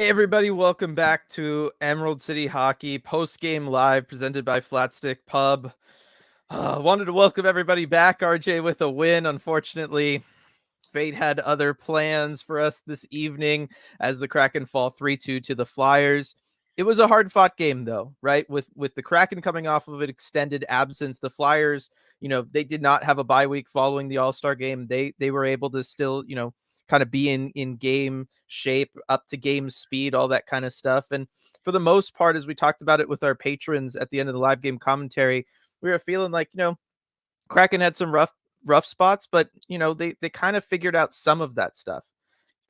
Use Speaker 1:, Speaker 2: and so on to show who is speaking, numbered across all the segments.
Speaker 1: Everybody, welcome back to Emerald City Hockey post-game live presented by Flatstick Pub. Wanted to welcome everybody back, RJ, with a win. Unfortunately, fate had other plans for us this evening as the Kraken fall 3-2 to the Flyers. It was a hard-fought game, though, right? With the Kraken coming off of an extended absence, the Flyers, they did not have a bye week following the All-Star game. They were able to still, kind of be in game shape, up to game speed, all that kind of stuff. And for the most part, as we talked about it with our patrons at the end of the live game commentary, we were feeling like, Kraken had some rough spots, but they kind of figured out some of that stuff.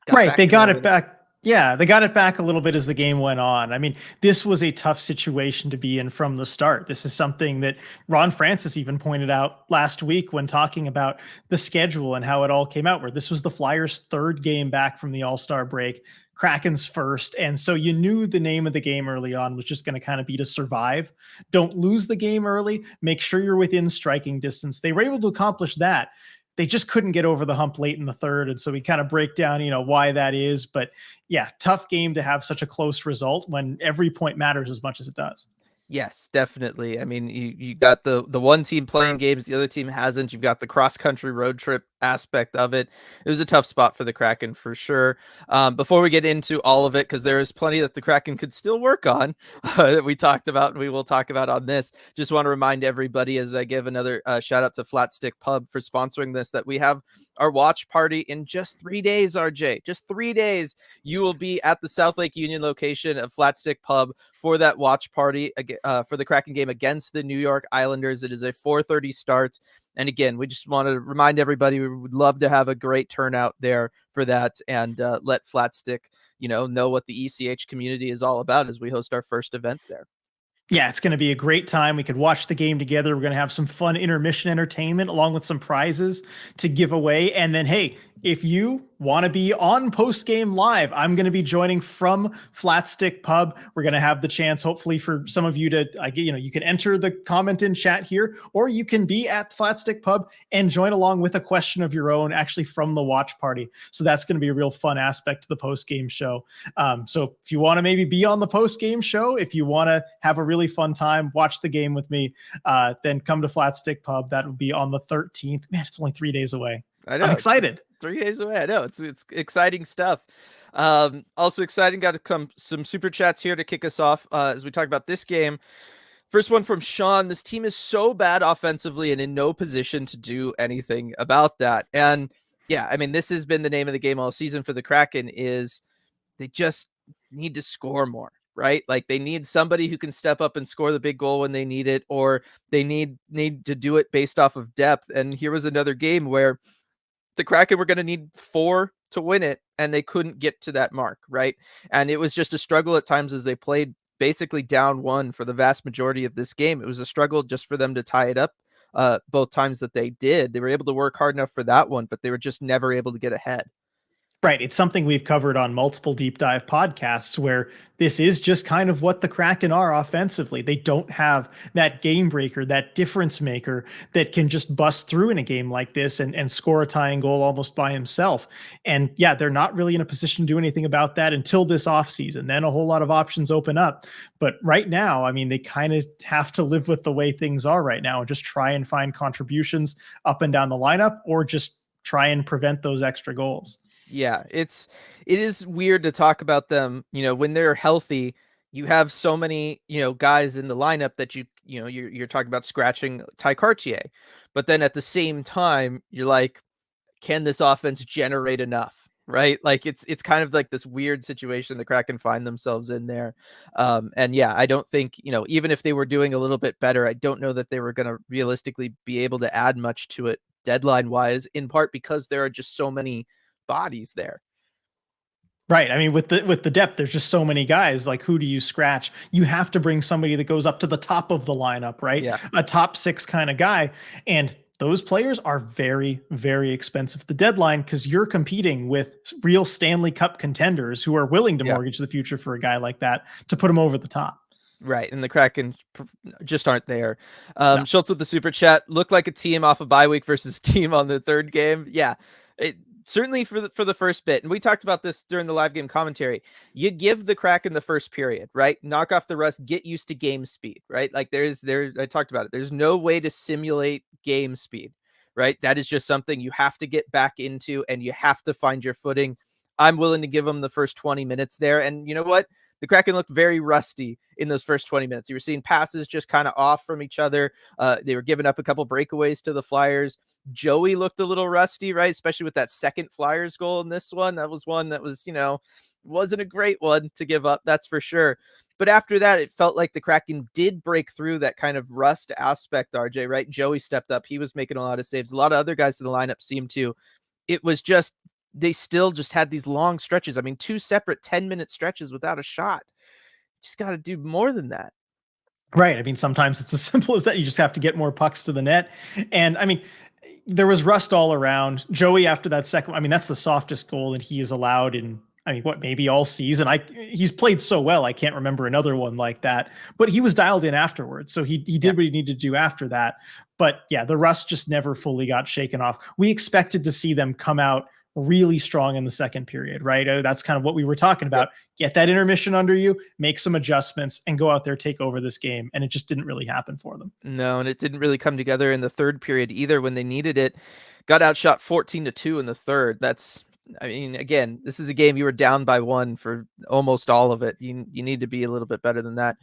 Speaker 2: They got it back. Yeah, they got it back a little bit as the game went on. I mean, this was a tough situation to be in from the start. This is something that Ron Francis even pointed out last week when talking about the schedule and how it all came out, where this was the Flyers' third game back from the All-Star break, Kraken's first. And so you knew the name of the game early on was just going to kind of be to survive. Don't lose the game early. Make sure you're within striking distance. They were able to accomplish that. They just couldn't get over the hump late in the third. And so we kind of break down, why that is. But yeah, tough game to have such a close result when every point matters as much as it does.
Speaker 1: Yes, definitely. I mean, you got the one team playing games, the other team hasn't. You've got the cross-country road trip aspect of it. It was a tough spot for the Kraken for sure. Before we get into all of it, because there is plenty that the Kraken could still work on that we talked about and we will talk about on this. Just want to remind everybody, as I give another shout out to Flatstick Pub for sponsoring this, that we have our watch party in just 3 days, RJ. Just 3 days. You will be at the South Lake Union location of Flatstick Pub for that watch party for the Kraken game against the New York Islanders. It is a 4:30 start. And again, we just want to remind everybody we would love to have a great turnout there for that and let Flatstick, know what the ECH community is all about as we host our first event there.
Speaker 2: Yeah, it's going to be a great time. We could watch the game together. We're going to have some fun intermission entertainment along with some prizes to give away. And then, hey, if you want to be on post-game live, I'm going to be joining from Flatstick Pub. We're going to have the chance, hopefully, for some of you to, you can enter the comment in chat here, or you can be at Flatstick Pub and join along with a question of your own, actually from the watch party. So that's going to be a real fun aspect to the post-game show. So if you want to maybe be on the post-game show, if you want to have a really fun time, watch the game with me, then come to Flatstick Pub. That will be on the 13th. Man, it's only 3 days away.
Speaker 1: I know.
Speaker 2: I'm excited.
Speaker 1: 3 days away. I know it's exciting stuff. Also exciting. Got some super chats here to kick us off as we talk about this game. First one from Sean. This team is so bad offensively and in no position to do anything about that. And yeah, I mean, this has been the name of the game all season for the Kraken is they just need to score more, right? Like they need somebody who can step up and score the big goal when they need it, or they need to do it based off of depth. And here was another game where the Kraken were going to need 4 to win it, and they couldn't get to that mark, right? And it was just a struggle at times as they played basically down 1 for the vast majority of this game. It was a struggle just for them to tie it up both times that they did. They were able to work hard enough for that one, but they were just never able to get ahead.
Speaker 2: Right. It's something we've covered on multiple deep dive podcasts where this is just kind of what the Kraken are offensively. They don't have that game breaker, that difference maker that can just bust through in a game like this and score a tying goal almost by himself. And yeah, they're not really in a position to do anything about that until this offseason. Then a whole lot of options open up. But right now, I mean, they kind of have to live with the way things are right now and just try and find contributions up and down the lineup or just try and prevent those extra goals.
Speaker 1: Yeah, it is weird to talk about them, when they're healthy. You have so many, guys in the lineup that you're talking about scratching Ty Cartier. But then at the same time, you're like, can this offense generate enough? Right? Like it's kind of like this weird situation the Kraken find themselves in there. And yeah, I don't think, even if they were doing a little bit better, I don't know that they were going to realistically be able to add much to it deadline wise, in part because there are just so many bodies there.
Speaker 2: Right. I mean, with the depth, there's just so many guys. Like, who do you scratch? You have to bring somebody that goes up to the top of the lineup, right?
Speaker 1: Yeah.
Speaker 2: A top 6 kind of guy. And those players are very, very expensive at the deadline because you're competing with real Stanley Cup contenders who are willing to mortgage the future for a guy like that to put him over the top.
Speaker 1: Right, and the Kraken just aren't there. No. Schultz with the super chat. Looked like a team off a bye week versus team on the third game. Yeah, certainly for the first bit. And we talked about this during the live game commentary. You give the Kraken the first period, right? Knock off the rust, get used to game speed, right? Like I talked about it. There's no way to simulate game speed, right? That is just something you have to get back into and you have to find your footing. I'm willing to give them the first 20 minutes there. And you know what? The Kraken looked very rusty in those first 20 minutes. You were seeing passes just kind of off from each other. They were giving up a couple breakaways to the Flyers. Joey looked a little rusty, right? Especially with that second Flyers goal in this one. That was one that was, wasn't a great one to give up, that's for sure. But after that, it felt like the Kraken did break through that kind of rust aspect, RJ, right? Joey stepped up. He was making a lot of saves. A lot of other guys in the lineup seemed to. It was just, they still just had these long stretches. I mean, 2 separate 10-minute stretches without a shot. Just got to do more than that.
Speaker 2: Right. I mean, sometimes it's as simple as that. You just have to get more pucks to the net. And I mean, there was rust all around. Joey, after that second, I mean, that's the softest goal that he has allowed in, I mean, maybe all season. He's played so well, I can't remember another one like that. But he was dialed in afterwards, so he did what he needed to do after that. But yeah, the rust just never fully got shaken off. We expected to see them come out really strong in the second period, right? That's kind of what we were talking about. Get that intermission under you, make some adjustments, and go out there, take over this game. And it just didn't really happen for them.
Speaker 1: No, and it didn't really come together in the third period either when they needed it. Got outshot 14-2 in the third. I mean, again, this is a game you were down by 1 for almost all of it. You need to be a little bit better than that.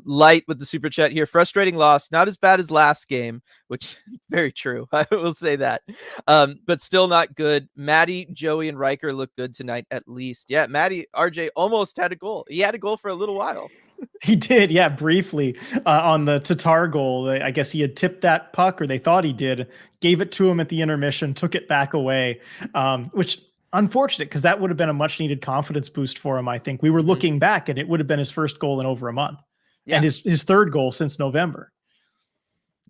Speaker 1: Light with the super chat here. Frustrating loss. Not as bad as last game, which very true. I will say that. But still not good. Maddie, Joey, and Riker look good tonight at least. Yeah, Maddie, RJ almost had a goal. He had a goal for a little while.
Speaker 2: He did, yeah, briefly on the Tatar goal. I guess he had tipped that puck, or they thought he did, gave it to him at the intermission, took it back away, which unfortunate because that would have been a much needed confidence boost for him. I think we were looking back and it would have been his first goal in over a month and his third goal since November.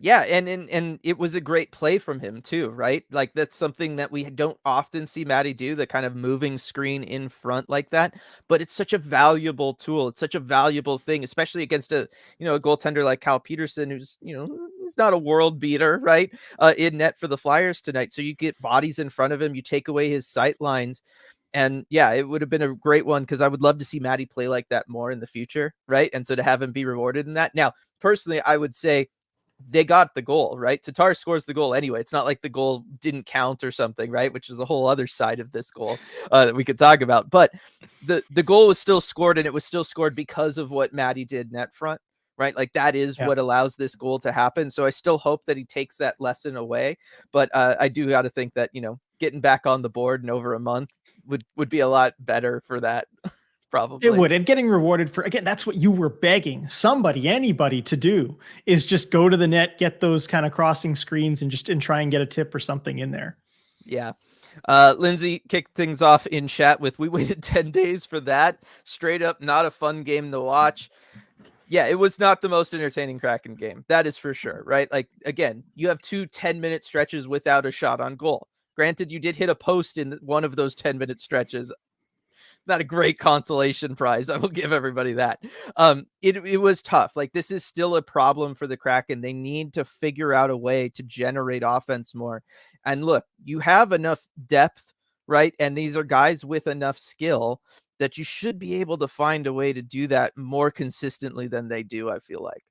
Speaker 1: Yeah, and it was a great play from him too, right? Like that's something that we don't often see Maddie do, the kind of moving screen in front like that. But it's such a valuable tool. It's such a valuable thing, especially against a goaltender like Cal Peterson, who's he's not a world beater, right? In net for the Flyers tonight. So you get bodies in front of him, you take away his sight lines. And yeah, it would have been a great one because I would love to see Maddie play like that more in the future, right? And so to have him be rewarded in that. Now, personally, I would say they got the goal, right? Tatar scores the goal anyway. It's not like the goal didn't count or something, right? Which is a whole other side of this goal that we could talk about. But the goal was still scored, and it was still scored because of what Maddie did net front, right? Like that is what allows this goal to happen. So I still hope that he takes that lesson away. But I do got to think that, getting back on the board in over a month would be a lot better for that. Probably.
Speaker 2: It would. And getting rewarded for, again, that's what you were begging somebody, anybody to do, is just go to the net, get those kind of crossing screens and try and get a tip or something in there.
Speaker 1: Yeah. Lindsay kicked things off in chat with, we waited 10 days for that. Straight up, not a fun game to watch. Yeah, it was not the most entertaining Kraken game. That is for sure, right? Like, again, you have 2 10-minute stretches without a shot on goal. Granted, you did hit a post in one of those 10-minute stretches. Not a great consolation prize. I will give everybody that. It was tough. Like this is still a problem for the Kraken. They need to figure out a way to generate offense more. And look, you have enough depth, right? And these are guys with enough skill that you should be able to find a way to do that more consistently than they do, I feel like.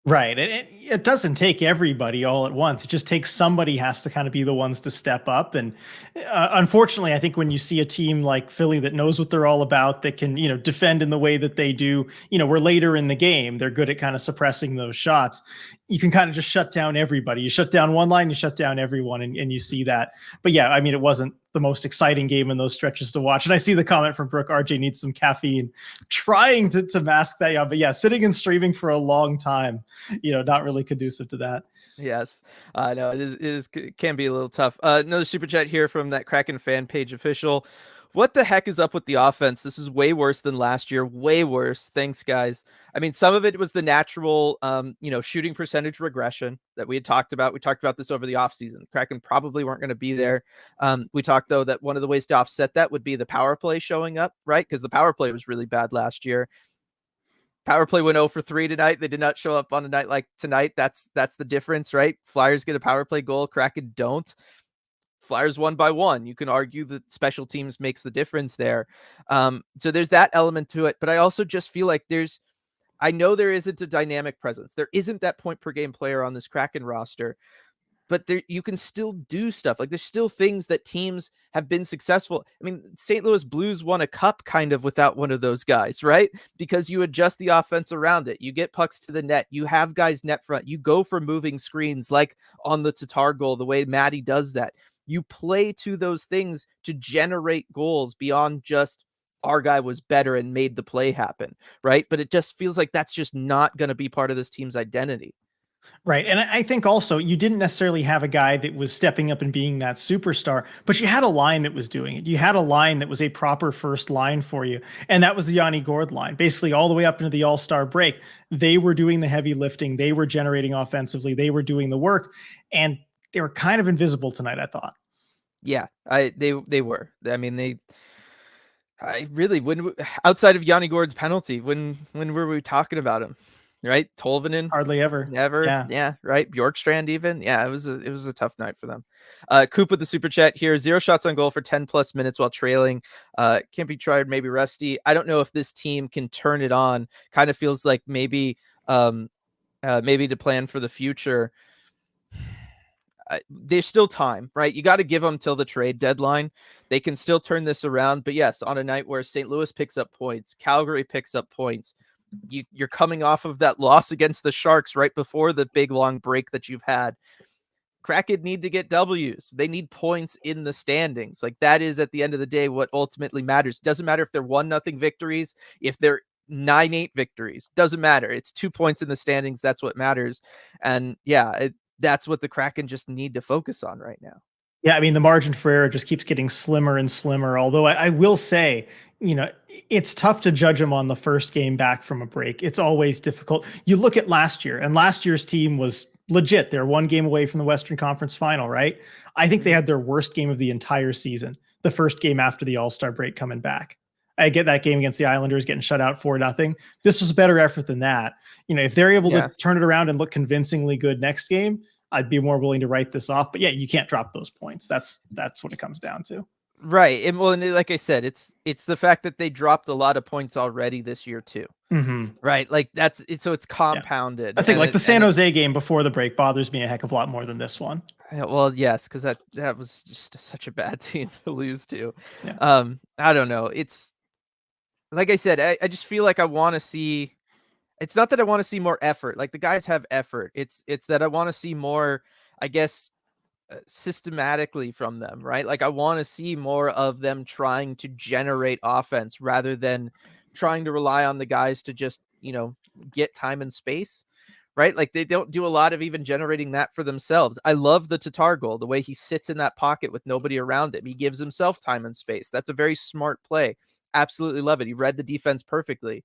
Speaker 2: Right. And it doesn't take everybody all at once. It just takes somebody has to kind of be the ones to step up. And unfortunately, I think when you see a team like Philly that knows what they're all about, that can, defend in the way that they do, we're later in the game. They're good at kind of suppressing those shots. You can kind of just shut down everybody. You shut down one line, you shut down everyone, and you see that. But yeah, I mean, it wasn't the most exciting game in those stretches to watch. And I see the comment from Brooke, RJ needs some caffeine, trying to mask that. Yeah, but yeah, sitting and streaming for a long time, not really conducive to that.
Speaker 1: Yes, no, it can be a little tough. Another super chat here from that Kraken fan page official. What the heck is up with the offense? This is way worse than last year. Way worse. Thanks, guys. I mean, some of it was the natural, shooting percentage regression that we had talked about. We talked about this over the offseason. Kraken probably weren't going to be there. We talked, though, that one of the ways to offset that would be the power play showing up, right? Because the power play was really bad last year. Power play went 0 for 3 tonight. They did not show up on a night like tonight. That's the difference, right? Flyers get a power play goal. Kraken don't. Flyers won by 1. You can argue that special teams makes the difference there. So there's that element to it. But I also just feel like I know there isn't a dynamic presence. There isn't that point per game player on this Kraken roster, but there you can still do stuff. Like there's still things that teams have been successful. I mean, St. Louis Blues won a cup kind of without one of those guys, right? Because you adjust the offense around it. You get pucks to the net. You have guys net front. You go for moving screens like on the Tatar goal, the way Matty does that. You play to those things to generate goals beyond just our guy was better and made the play happen, right? But it just feels like that's just not going to be part of this team's identity.
Speaker 2: Right. And I think also you didn't necessarily have a guy that was stepping up and being that superstar, but you had a line that was doing it. You had a line that was a proper first line for you. And that was the Yanni Gourde line, basically all the way up into the All-Star break. They were doing the heavy lifting. They were generating offensively. They were doing the work. And they were kind of invisible tonight, I thought.
Speaker 1: Yeah, they were. I mean, I really wouldn't, outside of Yanni Gourde's penalty, when were we talking about him? Right? Tolvanen?
Speaker 2: Hardly ever.
Speaker 1: Never. Yeah, right. Bjorkstrand even. Yeah, it was a tough night for them. Coop with the super chat here. 0 shots on goal for 10 plus minutes while trailing. Can't be tried, maybe rusty. I don't know if this team can turn it on. Kind of feels like maybe to plan for the future. There's still time, right? You got to give them till the trade deadline. They can still turn this around. But yes, on a night where St. Louis picks up points, Calgary picks up points, you're coming off of that loss against the Sharks right before the big long break that you've had. Kraken need to get W's. They need points in the standings. Like that is at the end of the day what ultimately matters. Doesn't matter if they're 1-0 victories, if they're 9-8 victories. Doesn't matter. It's 2 points in the standings. That's what matters. And yeah, that's what the Kraken just need to focus on right now.
Speaker 2: Yeah, I mean, the margin for error just keeps getting slimmer and slimmer. Although I will say, it's tough to judge them on the first game back from a break. It's always difficult. You look at last year, and last year's team was legit. They're 1 game away from the Western Conference Final, right? I think they had their worst game of the entire season, the first game after the All-Star break coming back. I get that game against the Islanders getting shut out 4-0. This was a better effort than that. If they're able to turn it around and look convincingly good next game, I'd be more willing to write this off. But yeah, you can't drop those points. That's what it comes down to.
Speaker 1: Right. And well, like I said, it's the fact that they dropped a lot of points already this year too.
Speaker 2: Mm-hmm.
Speaker 1: Right. Like so it's compounded.
Speaker 2: Yeah. I think like the San Jose game before the break bothers me a heck of a lot more than this one.
Speaker 1: Well, yes, because that was just such a bad team to lose to.
Speaker 2: Yeah.
Speaker 1: I don't know. It's like I said, I just feel like I want to see. It's not that I want to see more effort. Like the guys have effort. It's that I want to see more, I guess, systematically from them, right? Like I want to see more of them trying to generate offense rather than trying to rely on the guys to just, get time and space, right? Like they don't do a lot of even generating that for themselves. I love the Tatar goal, the way he sits in that pocket with nobody around him. He gives himself time and space. That's a very smart play. Absolutely love it. He read the defense perfectly.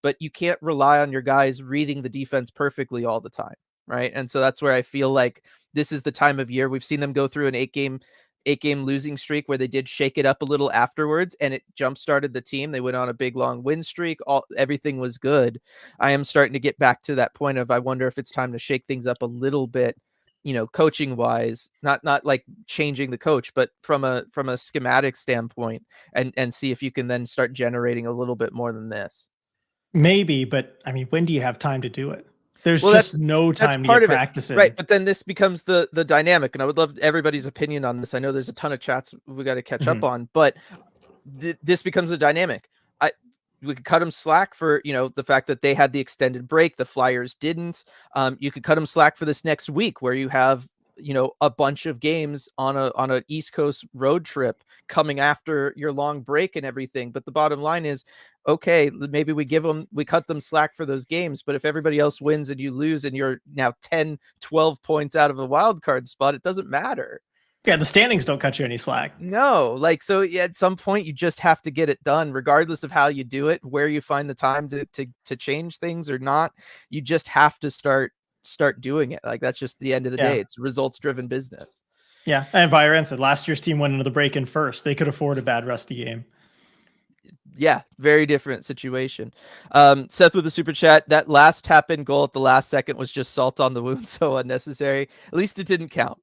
Speaker 1: But you can't rely on your guys reading the defense perfectly all the time, right? And so that's where I feel like this is the time of year. We've seen them go through an 8-game losing streak where they did shake it up a little afterwards, and it jump-started the team. They went on a big, long win streak. Everything was good. I am starting to get back to that point of I wonder if it's time to shake things up a little bit, coaching-wise, not like changing the coach, but from a schematic standpoint, and see if you can then start generating a little bit more than this.
Speaker 2: Maybe, but I mean, when do you have time to do it? There's just no time to get practicing.
Speaker 1: Right, but then this becomes the dynamic, and I would love everybody's opinion on this. I know there's a ton of chats we got to catch up on, but this becomes a dynamic. We could cut them slack for, the fact that they had the extended break. The Flyers didn't. You could cut them slack for this next week where you have, a bunch of games on a East Coast road trip coming after your long break and everything. But the bottom line is, okay, maybe we cut them slack for those games. But if everybody else wins and you lose and you're now 10, 12 points out of a wild card spot, it doesn't matter.
Speaker 2: Yeah, the standings don't cut you any slack.
Speaker 1: No, so at some point you just have to get it done, regardless of how you do it, where you find the time to change things or not. You just have to start doing it. Like that's just the end of the day. It's results driven business.
Speaker 2: Yeah. And Byron said last year's team went into the break in first. They could afford a bad rusty game.
Speaker 1: Yeah, very different situation. Seth with the super chat. That last tap in goal at the last second was just salt on the wound, so unnecessary. At least it didn't count.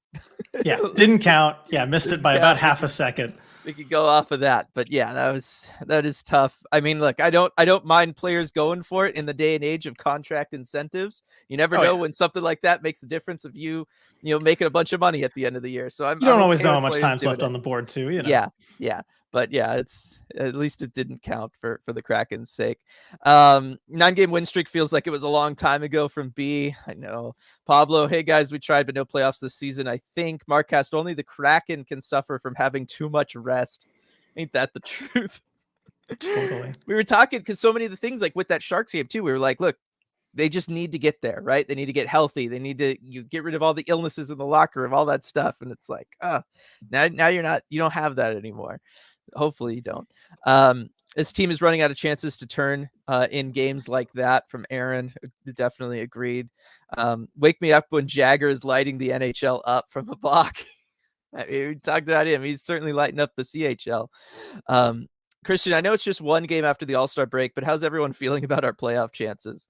Speaker 2: Yeah, didn't count. Yeah, missed it
Speaker 1: Didn't
Speaker 2: by about
Speaker 1: count.
Speaker 2: half a second.
Speaker 1: We could go off of that, but yeah, that is tough. I mean, look, I don't mind players going for it in the day and age of contract incentives. You never
Speaker 2: Oh,
Speaker 1: know
Speaker 2: yeah.
Speaker 1: when something like that makes the difference of you making a bunch of money at the end of the year. So
Speaker 2: You
Speaker 1: I'm
Speaker 2: don't always
Speaker 1: okay
Speaker 2: know how
Speaker 1: with
Speaker 2: much
Speaker 1: players
Speaker 2: time's
Speaker 1: doing
Speaker 2: left
Speaker 1: it.
Speaker 2: on the board too,
Speaker 1: Yeah, yeah. But yeah, it's at least it didn't count for the Kraken's sake. 9-game win streak feels like it was a long time ago from B. I know. Pablo, hey guys, we tried, but no playoffs this season. I think Markcast only the Kraken can suffer from having too much rest. Ain't that the truth?
Speaker 2: Totally.
Speaker 1: We were talking because so many of the things like with that Sharks game too, we were like, look, they just need to get there, right? They need to get healthy. They need to get rid of all the illnesses in the locker room, all that stuff. And it's like, now you don't have that anymore. Hopefully you don't. This team is running out of chances to turn in games like that from Aaron. Definitely agreed. Wake me up when Jagger is lighting the NHL up from a block. I mean, we talked about him. He's certainly lighting up the CHL. Christian, I know it's just one game after the All-Star break, but how's everyone feeling about our playoff chances?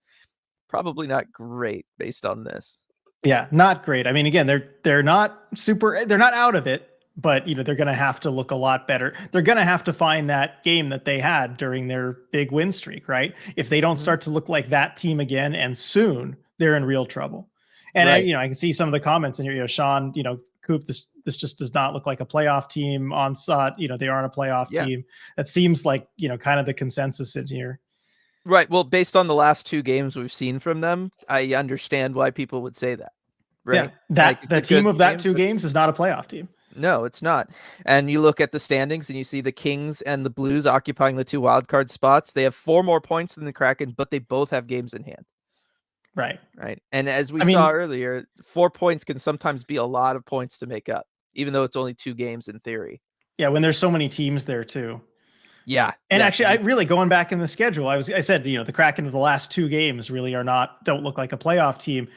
Speaker 1: Probably not great based on this.
Speaker 2: Yeah, not great. I mean, again, they're not out of it, but they're going to have to look a lot better. They're going to have to find that game that they had during their big win streak, right? If they don't start to look like that team again and soon, they're in real trouble. And
Speaker 1: Right.
Speaker 2: I can see some of the comments in here, Sean, Coop, this just does not look like a playoff team. Onsot, they aren't a playoff team. That seems like, kind of the consensus in here.
Speaker 1: Right. Well, based on the last 2 games we've seen from them, I understand why people would say that. Right.
Speaker 2: Yeah, the team of that 2 games is not a playoff team.
Speaker 1: No, it's not. And you look at the standings and you see the Kings and the Blues occupying the 2 wildcard spots. They have 4 more points than the Kraken, but they both have games in hand.
Speaker 2: Right.
Speaker 1: And as we saw earlier, 4 points can sometimes be a lot of points to make up, even though it's only 2 games in theory.
Speaker 2: Yeah, when there's so many teams there too.
Speaker 1: Yeah.
Speaker 2: And actually, I really going back in the schedule, I said, the Kraken of the last 2 games really don't look like a playoff team.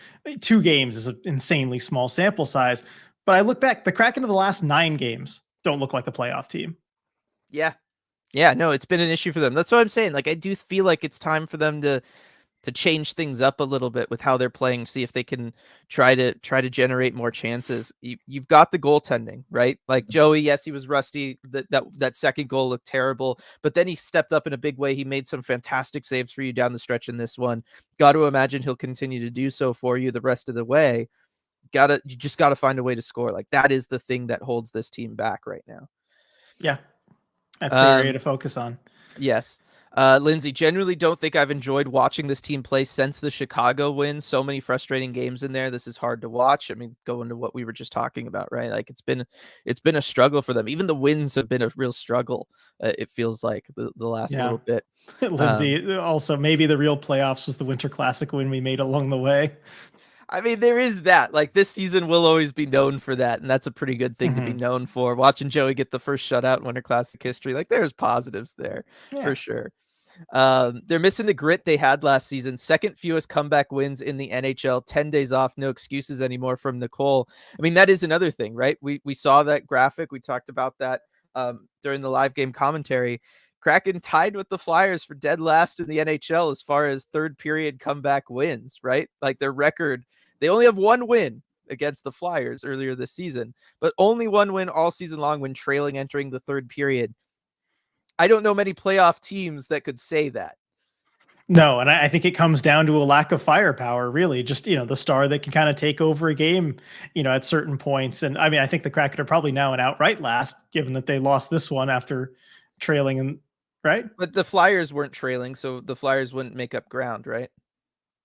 Speaker 2: 2 games is an insanely small sample size. But I look back, the Kraken of the last 9 games don't look like a playoff team.
Speaker 1: Yeah. Yeah, no, it's been an issue for them. That's what I'm saying. Like, I do feel like it's time for them to change things up a little bit with how they're playing, see if they can try to generate more chances. You've got the goaltending, right? Like Joey, yes, he was rusty. That second goal looked terrible, but then he stepped up in a big way. He made some fantastic saves for you down the stretch in this one. Got to imagine he'll continue to do so for you the rest of the way. You just got to find a way to score. Like, that is the thing that holds this team back right now.
Speaker 2: Yeah. That's the area to focus on.
Speaker 1: Yes. Lindsay, generally don't think I've enjoyed watching this team play since the Chicago win. So many frustrating games in there. This is hard to watch. I mean, going to what we were just talking about, right? Like, it's been a struggle for them. Even the wins have been a real struggle. It feels like the last little bit.
Speaker 2: Lindsay, also maybe the real playoffs was the Winter Classic win we made along the way.
Speaker 1: I mean, there is that. Like, this season will always be known for that, and that's a pretty good thing to be known for. Watching Joey get the first shutout in Winter Classic history, like, there's positives there for sure. They're missing the grit they had last season. Second fewest comeback wins in the NHL. 10 days off, no excuses anymore from Nicole. I mean, that is another thing, right? We saw that graphic. We talked about that during the live game commentary. Kraken tied with the Flyers for dead last in the NHL as far as third period comeback wins, right? Like, their record, they only have 1 win against the Flyers earlier this season, but only 1 win all season long when trailing entering the third period. I don't know many playoff teams that could say that.
Speaker 2: No, and I think it comes down to a lack of firepower, really. Just, the star that can kind of take over a game, at certain points. And I mean, I think the Kraken are probably now an outright last, given that they lost this one after trailing, and right?
Speaker 1: But the Flyers weren't trailing, so the Flyers wouldn't make up ground, right?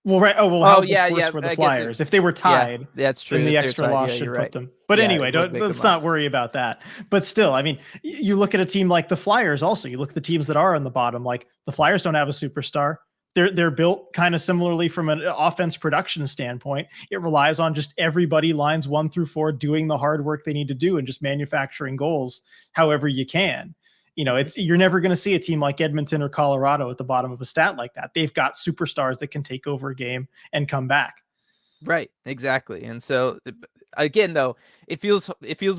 Speaker 2: Well, right. Oh, well, how much worse were the Flyers? If they were tied,
Speaker 1: that's true.
Speaker 2: Then the extra loss should put them. But anyway, let's not worry about that. But still, I mean, you look at a team like the Flyers also. You look at the teams that are on the bottom, like the Flyers don't have a superstar. They're built kind of similarly from an offense production standpoint. It relies on just everybody lines 1 through 4 doing the hard work they need to do and just manufacturing goals however you can. You're never going to see a team like Edmonton or Colorado at the bottom of a stat like that. They've got superstars that can take over a game and come back.
Speaker 1: Right, exactly. And so again, though, it feels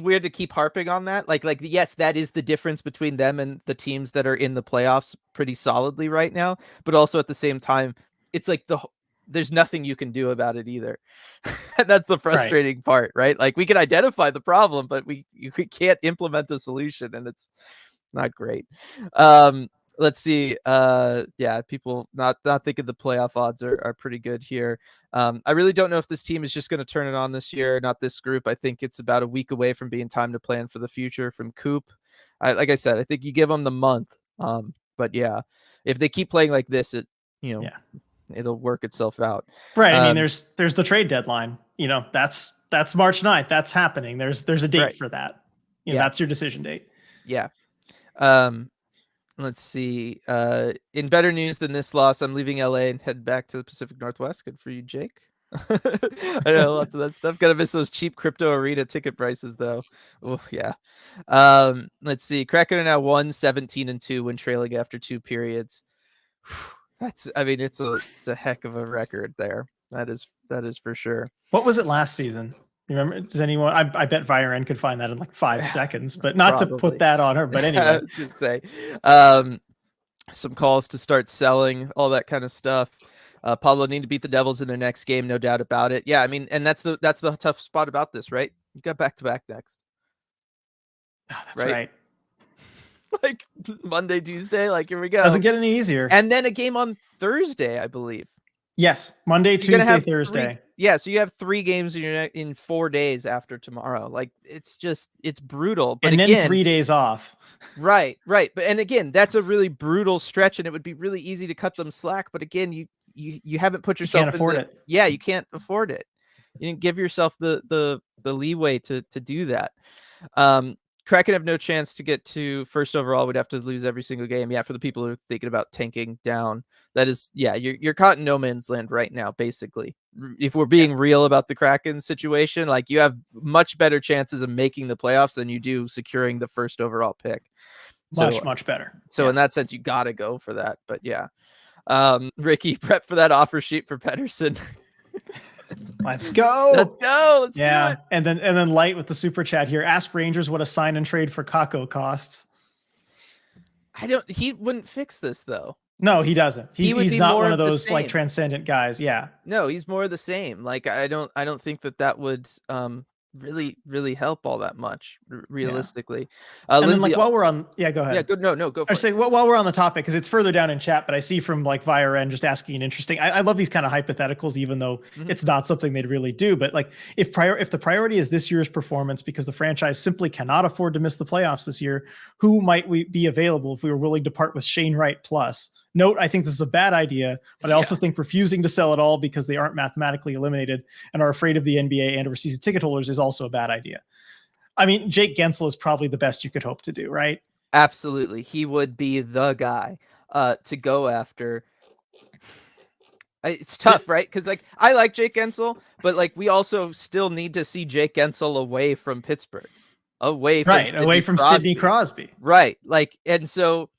Speaker 1: weird to keep harping on that. Like yes, that is the difference between them and the teams that are in the playoffs pretty solidly right now. But also at the same time, it's like there's nothing you can do about it either. That's the frustrating part, right? Like we can identify the problem, but we can't implement a solution, and it's not great. Let's see. Yeah, people not thinking the playoff odds are pretty good here. I really don't know if this team is just going to turn it on this year, not this group. I think it's about a week away from being time to plan for the future from Coop. Like I said, I think you give them the month. But yeah, if they keep playing like this, it'll work itself out.
Speaker 2: Right. I mean, there's the trade deadline. That's March 9th. That's happening. There's a date for that. That's your decision date.
Speaker 1: Yeah. Let's see. In better news than this loss, I'm leaving LA and head back to the Pacific Northwest. Good for you, Jake. I know lots of that stuff. Gotta miss those cheap crypto arena ticket prices, though. Oh yeah. Let's see. Kraken are now 1-17-2 when trailing after 2 periods. It's a heck of a record there. That is for sure.
Speaker 2: What was it last season? You remember? Does anyone? I bet Viren could find that in like 5 seconds, but not to put that on her. But anyway,
Speaker 1: I was gonna say, some calls to start selling, all that kind of stuff. Pablo need to beat the Devils in their next game, no doubt about it. Yeah, I mean, and that's the tough spot about this, right? You got back-to-back next.
Speaker 2: Oh, that's right.
Speaker 1: Like Monday, Tuesday, like here we go.
Speaker 2: Doesn't get any easier.
Speaker 1: And then a game on Thursday, I believe.
Speaker 2: Yes, Monday, Tuesday, Thursday.
Speaker 1: So you have 3 games in 4 days after tomorrow. Like it's brutal. But
Speaker 2: and then 3 days off.
Speaker 1: Right. But and again, that's a really brutal stretch, and it would be really easy to cut them slack. But again, you haven't put yourself.
Speaker 2: You can't afford it.
Speaker 1: Yeah, you can't afford it. You didn't give yourself the leeway to do that. Kraken have no chance to get to first overall. We'd have to lose every single game. Yeah, for the people who are thinking about tanking down, that is, yeah, you're caught in no man's land right now, basically. If we're being real about the Kraken situation, like you have much better chances of making the playoffs than you do securing the first overall pick.
Speaker 2: Much better.
Speaker 1: So in that sense, you got to go for that. But yeah, Ricky, prep for that offer sheet for Pettersson.
Speaker 2: Let's go.
Speaker 1: Let's do it.
Speaker 2: And then Light with the super chat here. Ask Rangers what a sign and trade for Kakko costs.
Speaker 1: He wouldn't fix this though.
Speaker 2: No, he doesn't. He's not one of those like transcendent guys. Yeah.
Speaker 1: No, he's more of the same. Like I don't think that would really help all that much realistically.
Speaker 2: And Lindsay, then like while we're on, go ahead.
Speaker 1: Yeah, good. No, go for it.
Speaker 2: Say while we're on the topic, because it's further down in chat, but I see from like VireN just asking an interesting. I love these kind of hypotheticals, even though it's not something they'd really do. But like if the priority is this year's performance because the franchise simply cannot afford to miss the playoffs this year, who might we be available if we were willing to part with Shane Wright plus? Note, I think this is a bad idea, but I also think refusing to sell at all because they aren't mathematically eliminated and are afraid of the NBA and or season ticket holders is also a bad idea. I mean, Jake Gensel is probably the best you could hope to do, right?
Speaker 1: Absolutely. He would be the guy to go after. It's tough, right? Because like I like Jake Gensel, but like we also still need to see Jake Gensel away from Pittsburgh, away from
Speaker 2: Sidney Crosby.
Speaker 1: Right. Like, and so,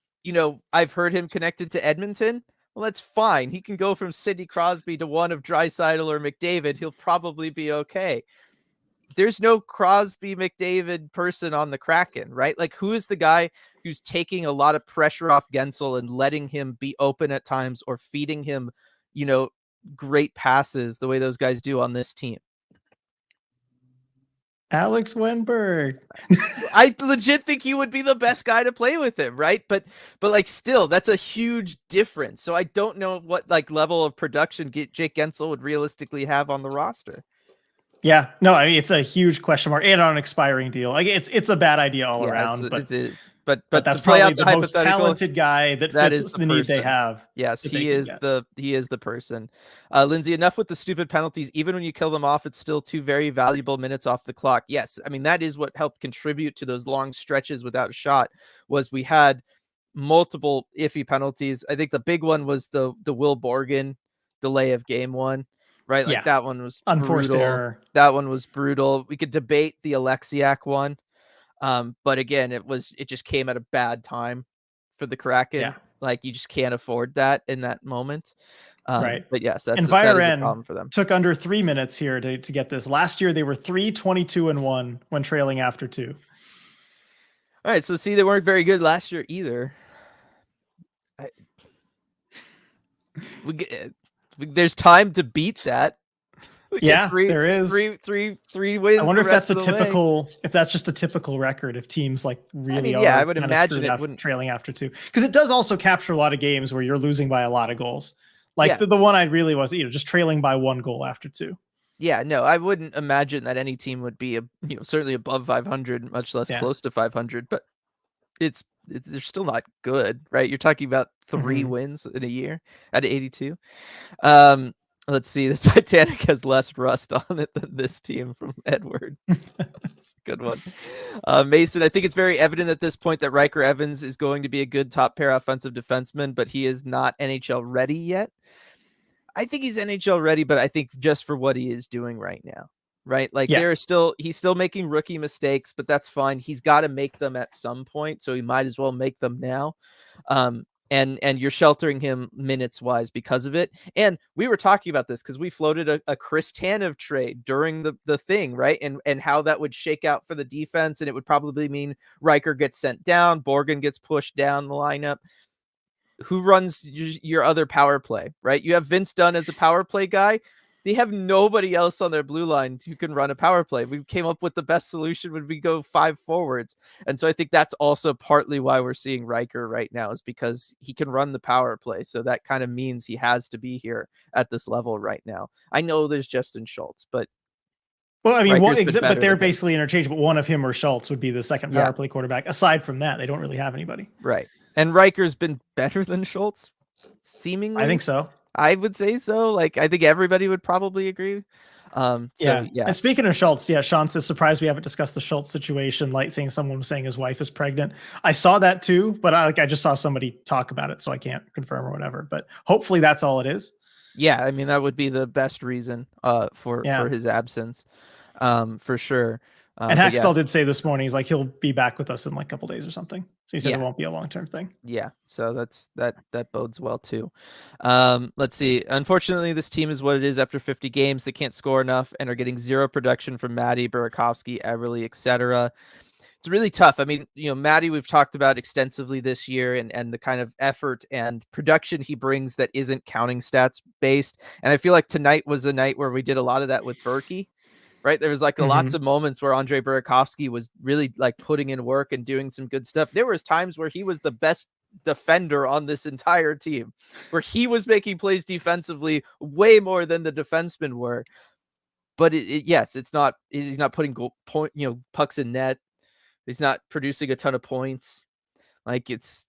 Speaker 1: I've heard him connected to Edmonton. Well, that's fine. He can go from Sidney Crosby to one of Draisaitl or McDavid. He'll probably be okay. There's no Crosby McDavid person on the Kraken, right? Like, who is the guy who's taking a lot of pressure off Gensel and letting him be open at times or feeding him, great passes the way those guys do on this team?
Speaker 2: Alex Wenberg.
Speaker 1: I legit think he would be the best guy to play with him, right? But like still, that's a huge difference. So I don't know what like level of production Jake Gensel would realistically have on the roster.
Speaker 2: Yeah, no, I mean it's a huge question mark and on an expiring deal. Like it's a the idea all around.
Speaker 1: It is. But
Speaker 2: that's probably the most talented guy that fits the need they have.
Speaker 1: Yes, he is the person. Lindsay, enough with the stupid penalties. Even when you kill them off, it's still 2 very valuable minutes off the clock. Yes, I mean that is what helped contribute to those long stretches without a shot. Was we had multiple iffy penalties. I think the big one was the Will Borgen delay of game 1. Right, like that one was
Speaker 2: unforced
Speaker 1: brutal.
Speaker 2: Error.
Speaker 1: That one was brutal. We could debate the Alexiak one. But again, it just came at a bad time for the Kraken.
Speaker 2: Yeah.
Speaker 1: Like you just can't afford that in that moment.
Speaker 2: Right.
Speaker 1: But yes,
Speaker 2: And
Speaker 1: that is a
Speaker 2: Viren
Speaker 1: problem for them.
Speaker 2: took under 3 minutes here to get this. Last year they were 3-22-1 when trailing after 2.
Speaker 1: All right, so see, they weren't very good last year either. There's time to beat that.
Speaker 2: Yeah, there is.
Speaker 1: Three wins.
Speaker 2: I wonder
Speaker 1: the
Speaker 2: if that's
Speaker 1: rest
Speaker 2: a
Speaker 1: of the way.
Speaker 2: typical, if that's just a typical record, if teams like really
Speaker 1: yeah, I
Speaker 2: are
Speaker 1: would
Speaker 2: kind of
Speaker 1: imagine
Speaker 2: screwed
Speaker 1: it
Speaker 2: after
Speaker 1: wouldn't.
Speaker 2: trailing after 2, because it does also capture a lot of games where you're losing by a lot of goals. Like
Speaker 1: Yeah.
Speaker 2: the one I really was, just trailing by 1 goal after 2.
Speaker 1: Yeah, no, I wouldn't imagine that any team would be, certainly above 500, much less
Speaker 2: Yeah.
Speaker 1: close to 500. But they're still not good, right? You're talking about 3 wins in a year at 82. Let's see. The Titanic has less rust on it than this team from Edward. That's a good one. Mason, I think it's very evident at this point that Riker Evans is going to be a good top pair offensive defenseman, but he is not NHL ready yet. I think he's NHL ready, but I think just for what he is doing right now, right? Like he's still making rookie mistakes, but that's fine. He's got to make them at some point, so he might as well make them now. And you're sheltering him minutes wise because of it. And we were talking about this because we floated a Chris Tanev trade during the thing, right? And how that would shake out for the defense, and it would probably mean Riker gets sent down, Borgen gets pushed down the lineup. Who runs your other power play, right? You have Vince Dunn as a power play guy. They have nobody else on their blue line who can run a power play. We came up with the best solution when we go 5 forwards. And so I think that's also partly why we're seeing Riker right now, is because he can run the power play. So that kind of means he has to be here at this level right now. I know there's Justin Schultz, but
Speaker 2: well, I mean, but they're basically interchangeable. One of him or Schultz would be the second power play quarterback. Aside from that, they don't really have anybody.
Speaker 1: Right. And Riker's been better than Schultz, seemingly.
Speaker 2: I think so.
Speaker 1: I would say so. Like, I think everybody would probably agree.
Speaker 2: And speaking of Schultz, Sean says, surprised we haven't discussed the Schultz situation, like someone was saying his wife is pregnant. I saw that too, but I just saw somebody talk about it, so I can't confirm or whatever. But hopefully that's all it is.
Speaker 1: Yeah, I mean, that would be the best reason for his absence, for sure.
Speaker 2: And Hackstall did say this morning, he's like, he'll be back with us in like a couple days or something. So he said it won't be a long-term thing.
Speaker 1: Yeah. So that bodes well too. Let's see. Unfortunately, this team is what it is after 50 games. They can't score enough and are getting zero production from Maddie, Burakovsky, Everly, etc. It's really tough. I mean, Maddie, we've talked about extensively this year, and the kind of effort and production he brings that isn't counting stats based. And I feel like tonight was the night where we did a lot of that with Berkey. Right. There was like lots of moments where Andrei Burakovsky was really like putting in work and doing some good stuff. There was times where he was the best defender on this entire team, where he was making plays defensively way more than the defensemen were. But he's not putting pucks in net. He's not producing a ton of points. Like, it's,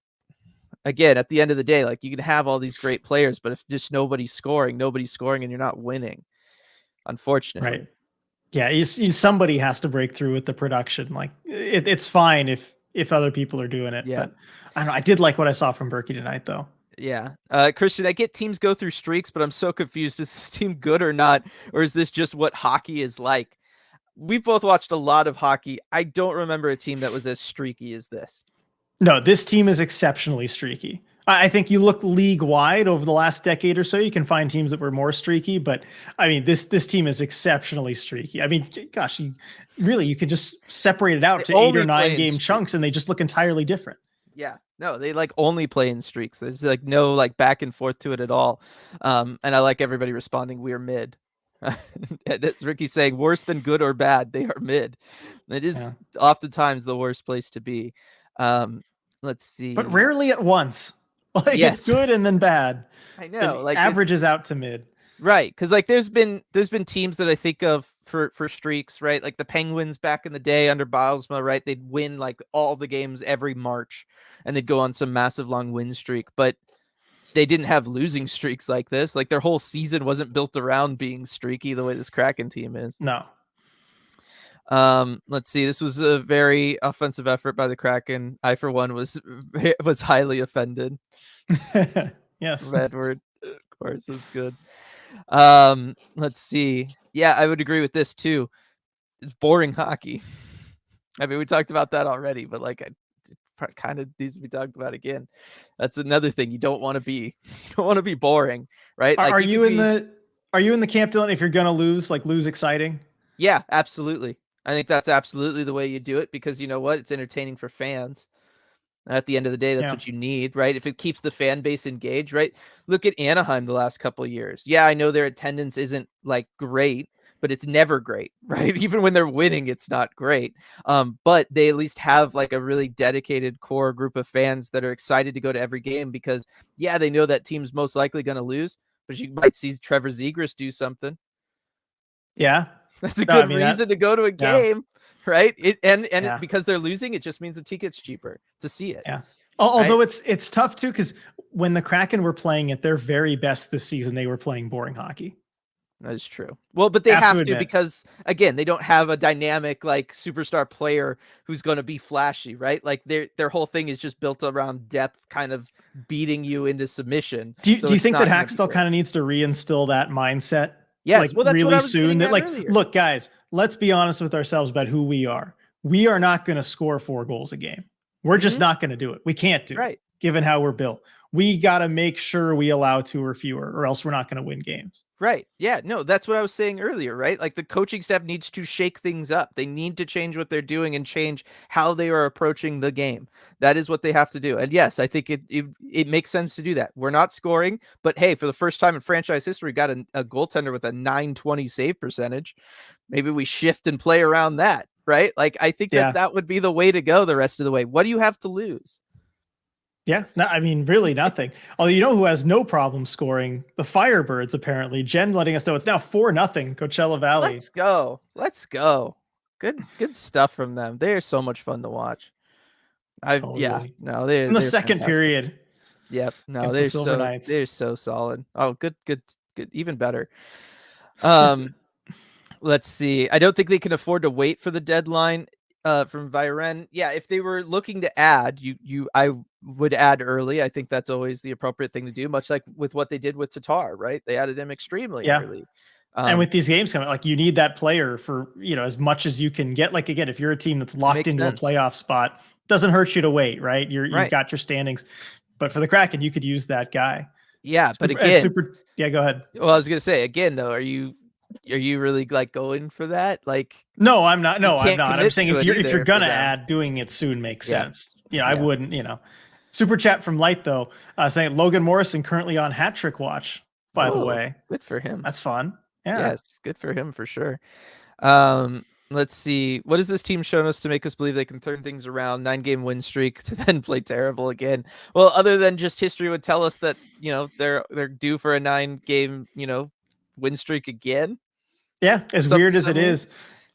Speaker 1: again, at the end of the day, like, you can have all these great players, but if just nobody's scoring and you're not winning, unfortunately.
Speaker 2: Right. Yeah, somebody has to break through with the production. Like it's fine if other people are doing it.
Speaker 1: Yeah.
Speaker 2: But I don't know. I did like what I saw from Berkey tonight, though.
Speaker 1: Yeah. Christian, I get teams go through streaks, but I'm so confused. Is this team good or not? Or is this just what hockey is like? We've both watched a lot of hockey. I don't remember a team that was as streaky as this.
Speaker 2: No, this team is exceptionally streaky. I think you look league wide over the last decade or so, you can find teams that were more streaky, but I mean, this team is exceptionally streaky. I mean, gosh, you could just separate it out to 8 or 9 game chunks and they just look entirely different.
Speaker 1: Yeah, no, they like only play in streaks. There's like no like back and forth to it at all. And I like everybody responding, we're mid. It's Ricky saying worse than good or bad. They are mid. It is oftentimes the worst place to be. Let's see.
Speaker 2: But rarely at once. Like it's good and then bad.
Speaker 1: I know. Like
Speaker 2: averages out to mid.
Speaker 1: Right. Because like there's been teams that I think of for streaks, right? Like the Penguins back in the day under Bilesma, right? They'd win like all the games every March and they'd go on some massive long win streak. But they didn't have losing streaks like this. Like their whole season wasn't built around being streaky the way this Kraken team is.
Speaker 2: No.
Speaker 1: Let's see. This was a very offensive effort by the Kraken. I, for one, was highly offended.
Speaker 2: Yes.
Speaker 1: Edward, of course, is good. Let's see. Yeah, I would agree with this too. It's boring hockey. I mean, we talked about that already, but like kind of needs to be talked about again. That's another thing you don't want to be. You don't want to be boring, right?
Speaker 2: Are,
Speaker 1: Like
Speaker 2: are
Speaker 1: you
Speaker 2: you
Speaker 1: could
Speaker 2: in
Speaker 1: be.
Speaker 2: the camp, Dylan? If you're gonna lose, like lose exciting.
Speaker 1: Yeah, absolutely. I think that's absolutely the way you do it because you know what? It's entertaining for fans. And at the end of the day, that's
Speaker 2: Yeah.
Speaker 1: what you need, right? If it keeps the fan base engaged, right? Look at Anaheim the last couple of years. Yeah, I know their attendance isn't like great, but it's never great, right? Even when they're winning, it's not great. But they at least have like a really dedicated core group of fans that are excited to go to every game because, yeah, they know that team's most likely going to lose, but you might see Trevor Zegras do something.
Speaker 2: Yeah.
Speaker 1: That's a
Speaker 2: No, I
Speaker 1: good
Speaker 2: mean
Speaker 1: reason
Speaker 2: that.
Speaker 1: to go to a
Speaker 2: Yeah.
Speaker 1: game, right?
Speaker 2: Yeah.
Speaker 1: Because they're losing, it just means the ticket's cheaper to see it,
Speaker 2: Yeah.
Speaker 1: right?
Speaker 2: Although it's tough too, because when the Kraken were playing at their very best this season, they were playing boring hockey.
Speaker 1: That is true. Well, but
Speaker 2: I
Speaker 1: they
Speaker 2: have to
Speaker 1: have to
Speaker 2: admit.
Speaker 1: because again, they don't have a dynamic like superstar player who's going to be flashy, right? Like their whole thing is just built around depth, kind of beating you into submission.
Speaker 2: Do you,
Speaker 1: So
Speaker 2: do you
Speaker 1: it's
Speaker 2: think that
Speaker 1: not going to be
Speaker 2: Hackstall
Speaker 1: great.
Speaker 2: kind of needs to reinstill that mindset like
Speaker 1: Yes, well, that's what
Speaker 2: really
Speaker 1: I was
Speaker 2: soon?
Speaker 1: getting
Speaker 2: That
Speaker 1: at
Speaker 2: like,
Speaker 1: earlier.
Speaker 2: look, guys, let's be honest with ourselves about who we are. We are not going to score 4 goals a game. We're just
Speaker 1: Hmm.
Speaker 2: not going to do it. We can't do it,
Speaker 1: Right.
Speaker 2: given how we're built. We got to make sure we allow 2 or fewer, or else we're not going to win games.
Speaker 1: Right. Yeah. No, that's what I was saying earlier, right? Like the coaching staff needs to shake things up. They need to change what they're doing and change how they are approaching the game. That is what they have to do. And yes, I think it makes sense to do that. We're not scoring, but hey, for the first time in franchise history, got a goaltender with a 920 save percentage. Maybe we shift and play around that, right? Like I think that
Speaker 2: Yeah.
Speaker 1: that would be the way to go the rest of the way. What do you have to lose?
Speaker 2: Yeah, no, I mean, really nothing. Although you know who has no problem scoring? The Firebirds, apparently. Jen letting us know it's now 4-0 Coachella Valley.
Speaker 1: Let's go. Let's go. Good stuff from them. They are so much fun to watch. Yeah,
Speaker 2: Totally.
Speaker 1: no,
Speaker 2: In the
Speaker 1: they're
Speaker 2: second
Speaker 1: fantastic.
Speaker 2: period
Speaker 1: Yep. No,
Speaker 2: against the Silver Knights.
Speaker 1: they're so solid. Oh, good, even better. Um, let's see. I don't think they can afford to wait for the deadline from Viren. Yeah, if they were looking to add, I would add early. I think that's always the appropriate thing to do, much like with what they did with Tatar, right? They added him extremely
Speaker 2: Yeah.
Speaker 1: early.
Speaker 2: And with these games coming, like you need that player for, as much as you can get. Like again, if you're a team that's locked
Speaker 1: Makes
Speaker 2: into
Speaker 1: sense.
Speaker 2: a playoff spot, doesn't hurt you to wait, right? You've
Speaker 1: Right.
Speaker 2: got your standings. But for the Kraken, you could use that guy.
Speaker 1: Yeah, but again,
Speaker 2: yeah, go ahead.
Speaker 1: well, I was gonna say again though, are you really like going for that? Like
Speaker 2: No, I'm not.
Speaker 1: you
Speaker 2: No, I'm
Speaker 1: can't
Speaker 2: not. I'm
Speaker 1: commit
Speaker 2: saying
Speaker 1: to
Speaker 2: if
Speaker 1: it
Speaker 2: you're
Speaker 1: either for
Speaker 2: gonna
Speaker 1: them.
Speaker 2: add, doing it soon makes
Speaker 1: Yeah.
Speaker 2: sense. I
Speaker 1: Yeah.
Speaker 2: wouldn't. Super chat from Light though, saying Logan Morrison currently on hat trick watch. By the
Speaker 1: Oh,
Speaker 2: way,
Speaker 1: good for him.
Speaker 2: that's fun. Yeah.
Speaker 1: Yes, good for him for sure. Let's see. What has this team shown us to make us believe they can turn things around? 9-game win streak to then play terrible again. Well, other than just history would tell us that, they're due for a 9-game, win streak again.
Speaker 2: Yeah, as
Speaker 1: Something
Speaker 2: weird as it
Speaker 1: similar.
Speaker 2: is,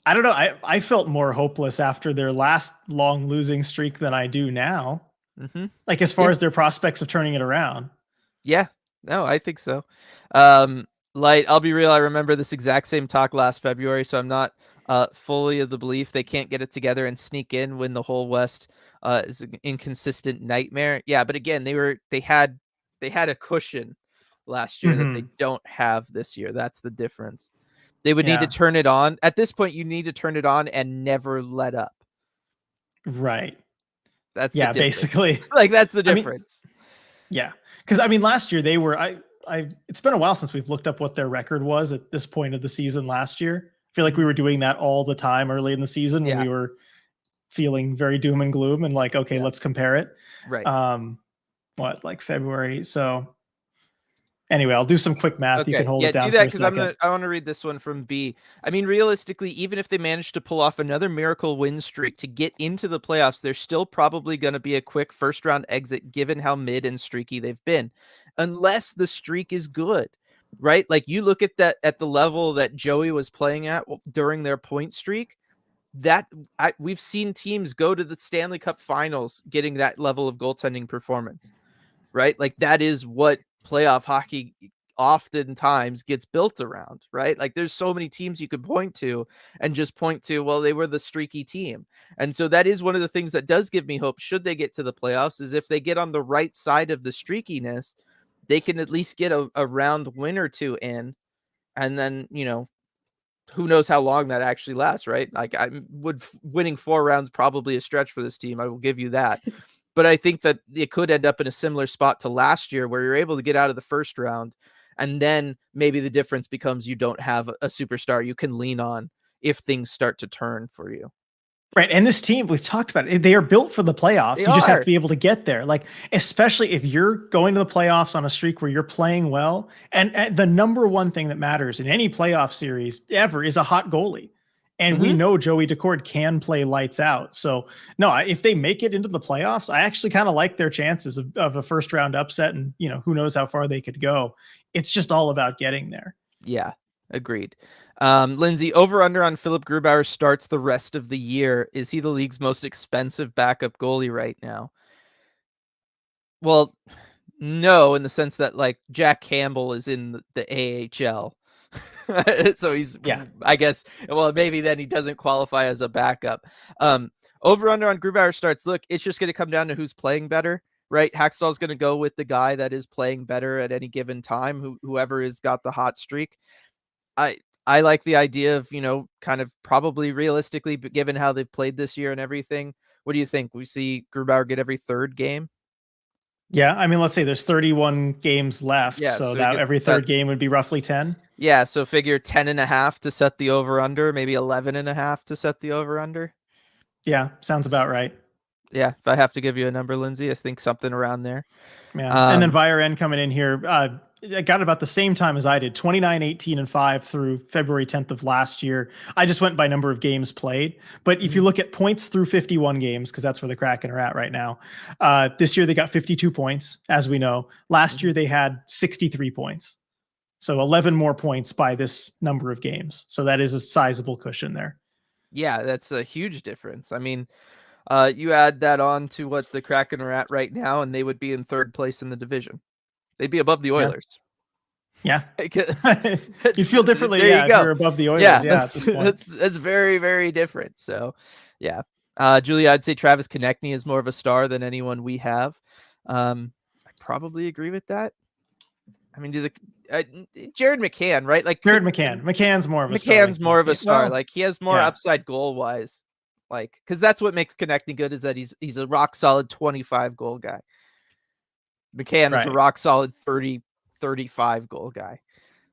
Speaker 2: I don't know. I felt more hopeless after their last long losing streak than I do now.
Speaker 1: Mm-hmm.
Speaker 2: Like as far as their prospects of turning it around.
Speaker 1: Yeah, no, I think so. Light, I'll be real. I remember this exact same talk last February, so I'm not fully of the belief they can't get it together and sneak in when the whole West is an inconsistent nightmare. Yeah, but again, they had a cushion last year that they don't have this year. That's the difference. They would need to turn it on. At this point, you need to turn it on and never let up.
Speaker 2: Right.
Speaker 1: That's the difference.
Speaker 2: Basically.
Speaker 1: Like that's the difference.
Speaker 2: Yeah. Because last year they were it's been a while since we've looked up what their record was at this point of the season last year. I feel like we were doing that all the time early in the season when we were feeling very doom and gloom and like, okay, let's compare it.
Speaker 1: Right.
Speaker 2: Like February. So anyway, I'll do some quick math.
Speaker 1: Okay.
Speaker 2: You can hold it down
Speaker 1: do that
Speaker 2: because
Speaker 1: I want to read this one from B. I mean, realistically, even if they manage to pull off another miracle win streak to get into the playoffs, there's still probably going to be a quick first round exit given how mid and streaky they've been, unless the streak is good, right? Like you look at that at the level that Joey was playing at during their point streak. We've seen teams go to the Stanley Cup Finals getting that level of goaltending performance, right? Like that is what playoff hockey oftentimes gets built around, right? Like there's so many teams you could point to and just point to, well, they were the streaky team. And so that is one of the things that does give me hope should they get to the playoffs is if they get on the right side of the streakiness, they can at least get a round win or two in. And then, who knows how long that actually lasts, right? Like winning 4 rounds probably a stretch for this team. I will give you that. But I think that it could end up in a similar spot to last year where you're able to get out of the first round, and then maybe the difference becomes you don't have a superstar you can lean on if things start to turn for you.
Speaker 2: Right. And this team, we've talked about it, they are built for the playoffs.
Speaker 1: They
Speaker 2: You just have
Speaker 1: are.
Speaker 2: to be able to get there. Like, especially if you're going to the playoffs on a streak where you're playing well. And the number one thing that matters in any playoff series ever is a hot goalie. And we know Joey Decord can play lights out. So, no, if they make it into the playoffs, I actually kind of like their chances of a first round upset. And, who knows how far they could go. It's just all about getting there.
Speaker 1: Yeah, agreed. Lindsay, over under on Philip Grubauer starts the rest of the year. Is he the league's most expensive backup goalie right now? Well, no, in the sense that like Jack Campbell is in the AHL. So he's, I guess, well, maybe then he doesn't qualify as a backup. Over under on Grubauer starts. Look, it's just going to come down to who's playing better, right? Hackstall's going to go with the guy that is playing better at any given time, whoever has got the hot streak. I like the idea of, kind of probably realistically, but given how they've played this year and everything, what do you think? We see Grubauer get every third game?
Speaker 2: Yeah, I mean, let's say there's 31 games left,
Speaker 1: Yeah,
Speaker 2: so
Speaker 1: so
Speaker 2: that every third game would be roughly 10.
Speaker 1: Yeah, so figure 10.5 to set the over-under, maybe 11.5 to set the over-under.
Speaker 2: Yeah, sounds about right.
Speaker 1: Yeah, if I have to give you a number, Lindsay, I think something around there.
Speaker 2: Yeah, and then Viren coming in here, got about the same time as I did, 29, 18, and 5 through February 10th of last year. I just went by number of games played. But if you look at points through 51 games, because that's where the Kraken are at right now, this year they got 52 points, as we know. Last year they had 63 points. So 11 more points by this number of games. So that is a sizable cushion there.
Speaker 1: Yeah, that's a huge difference. I mean, you add that on to what the Kraken are at right now, and they would be in third place in the division. They'd be above the Oilers.
Speaker 2: Yeah. You feel differently, if you're above the Oilers.
Speaker 1: Yeah, that's very, very different. So, yeah. Julia, I'd say Travis Konechny is more of a star than anyone we have. I probably agree with that. I mean, Jared McCann, right? Like
Speaker 2: Jared McCann. McCann's more of a star.
Speaker 1: McCann's more of a star. Like he has more upside goal wise. Like, because that's what makes Konechny good, is that he's a rock solid 25 goal guy. McCann is a rock solid 30, 35 goal guy.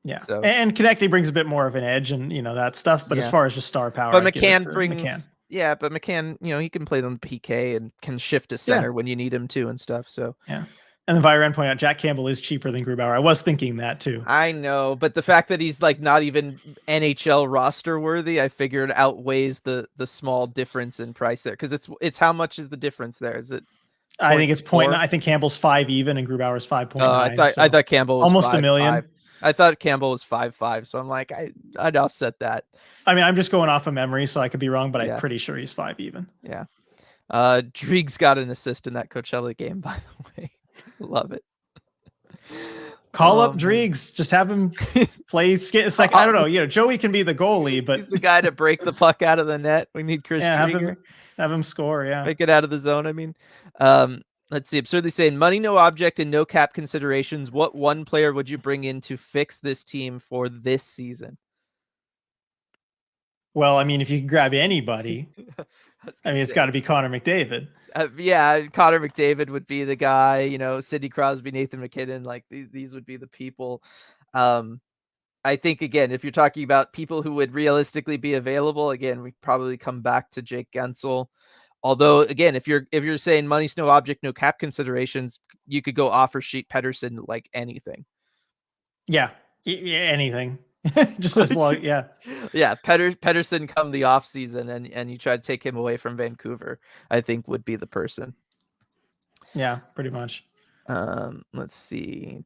Speaker 2: Yeah. So, and Konechny brings a bit more of an edge and that stuff. But as far as just star power,
Speaker 1: but McCann brings but McCann, he can play on the PK and can shift to center when you need him to and stuff. So
Speaker 2: And then Viren pointed out Jack Campbell is cheaper than Grubauer. I was thinking that too.
Speaker 1: I know, but the fact that he's like not even NHL roster worthy, I figured outweighs the small difference in price there. Because it's how much is the difference there? Is it?
Speaker 2: I think it's 0.9. I think Campbell's 5 even and Grubauer's 5.9.
Speaker 1: I thought Campbell was
Speaker 2: almost 5, $1 million.
Speaker 1: 5. I thought Campbell was 5.5. So I'm like, I'd offset that.
Speaker 2: I mean, I'm just going off of memory, so I could be wrong, but I'm pretty sure he's 5 even.
Speaker 1: Yeah. Driegs got an assist in that Coachella game, by the way. Love it.
Speaker 2: Call up Driegs. Just have him play a second. I don't know. Joey can be the goalie, but
Speaker 1: he's the guy to break the puck out of the net. We need Chris Drieger.
Speaker 2: Have him score. Yeah.
Speaker 1: Make it out of the zone. I mean, let's see. Absurdly saying money, no object, and no cap considerations. What one player would you bring in to fix this team for this season?
Speaker 2: Well, I mean, if you can grab anybody, it's got to be Connor McDavid.
Speaker 1: Connor McDavid would be the guy, Sidney Crosby, Nathan McKinnon, like these would be the people. I think, again, if you're talking about people who would realistically be available, again, we probably come back to Jake Gensel. Although, again, if you're saying money's no object, no cap considerations, you could go offer sheet Pettersson like anything.
Speaker 2: Yeah, anything. Just as long,
Speaker 1: Pettersson come the off season and you try to take him away from Vancouver, I think would be the person.
Speaker 2: Yeah, pretty much.
Speaker 1: Let's see.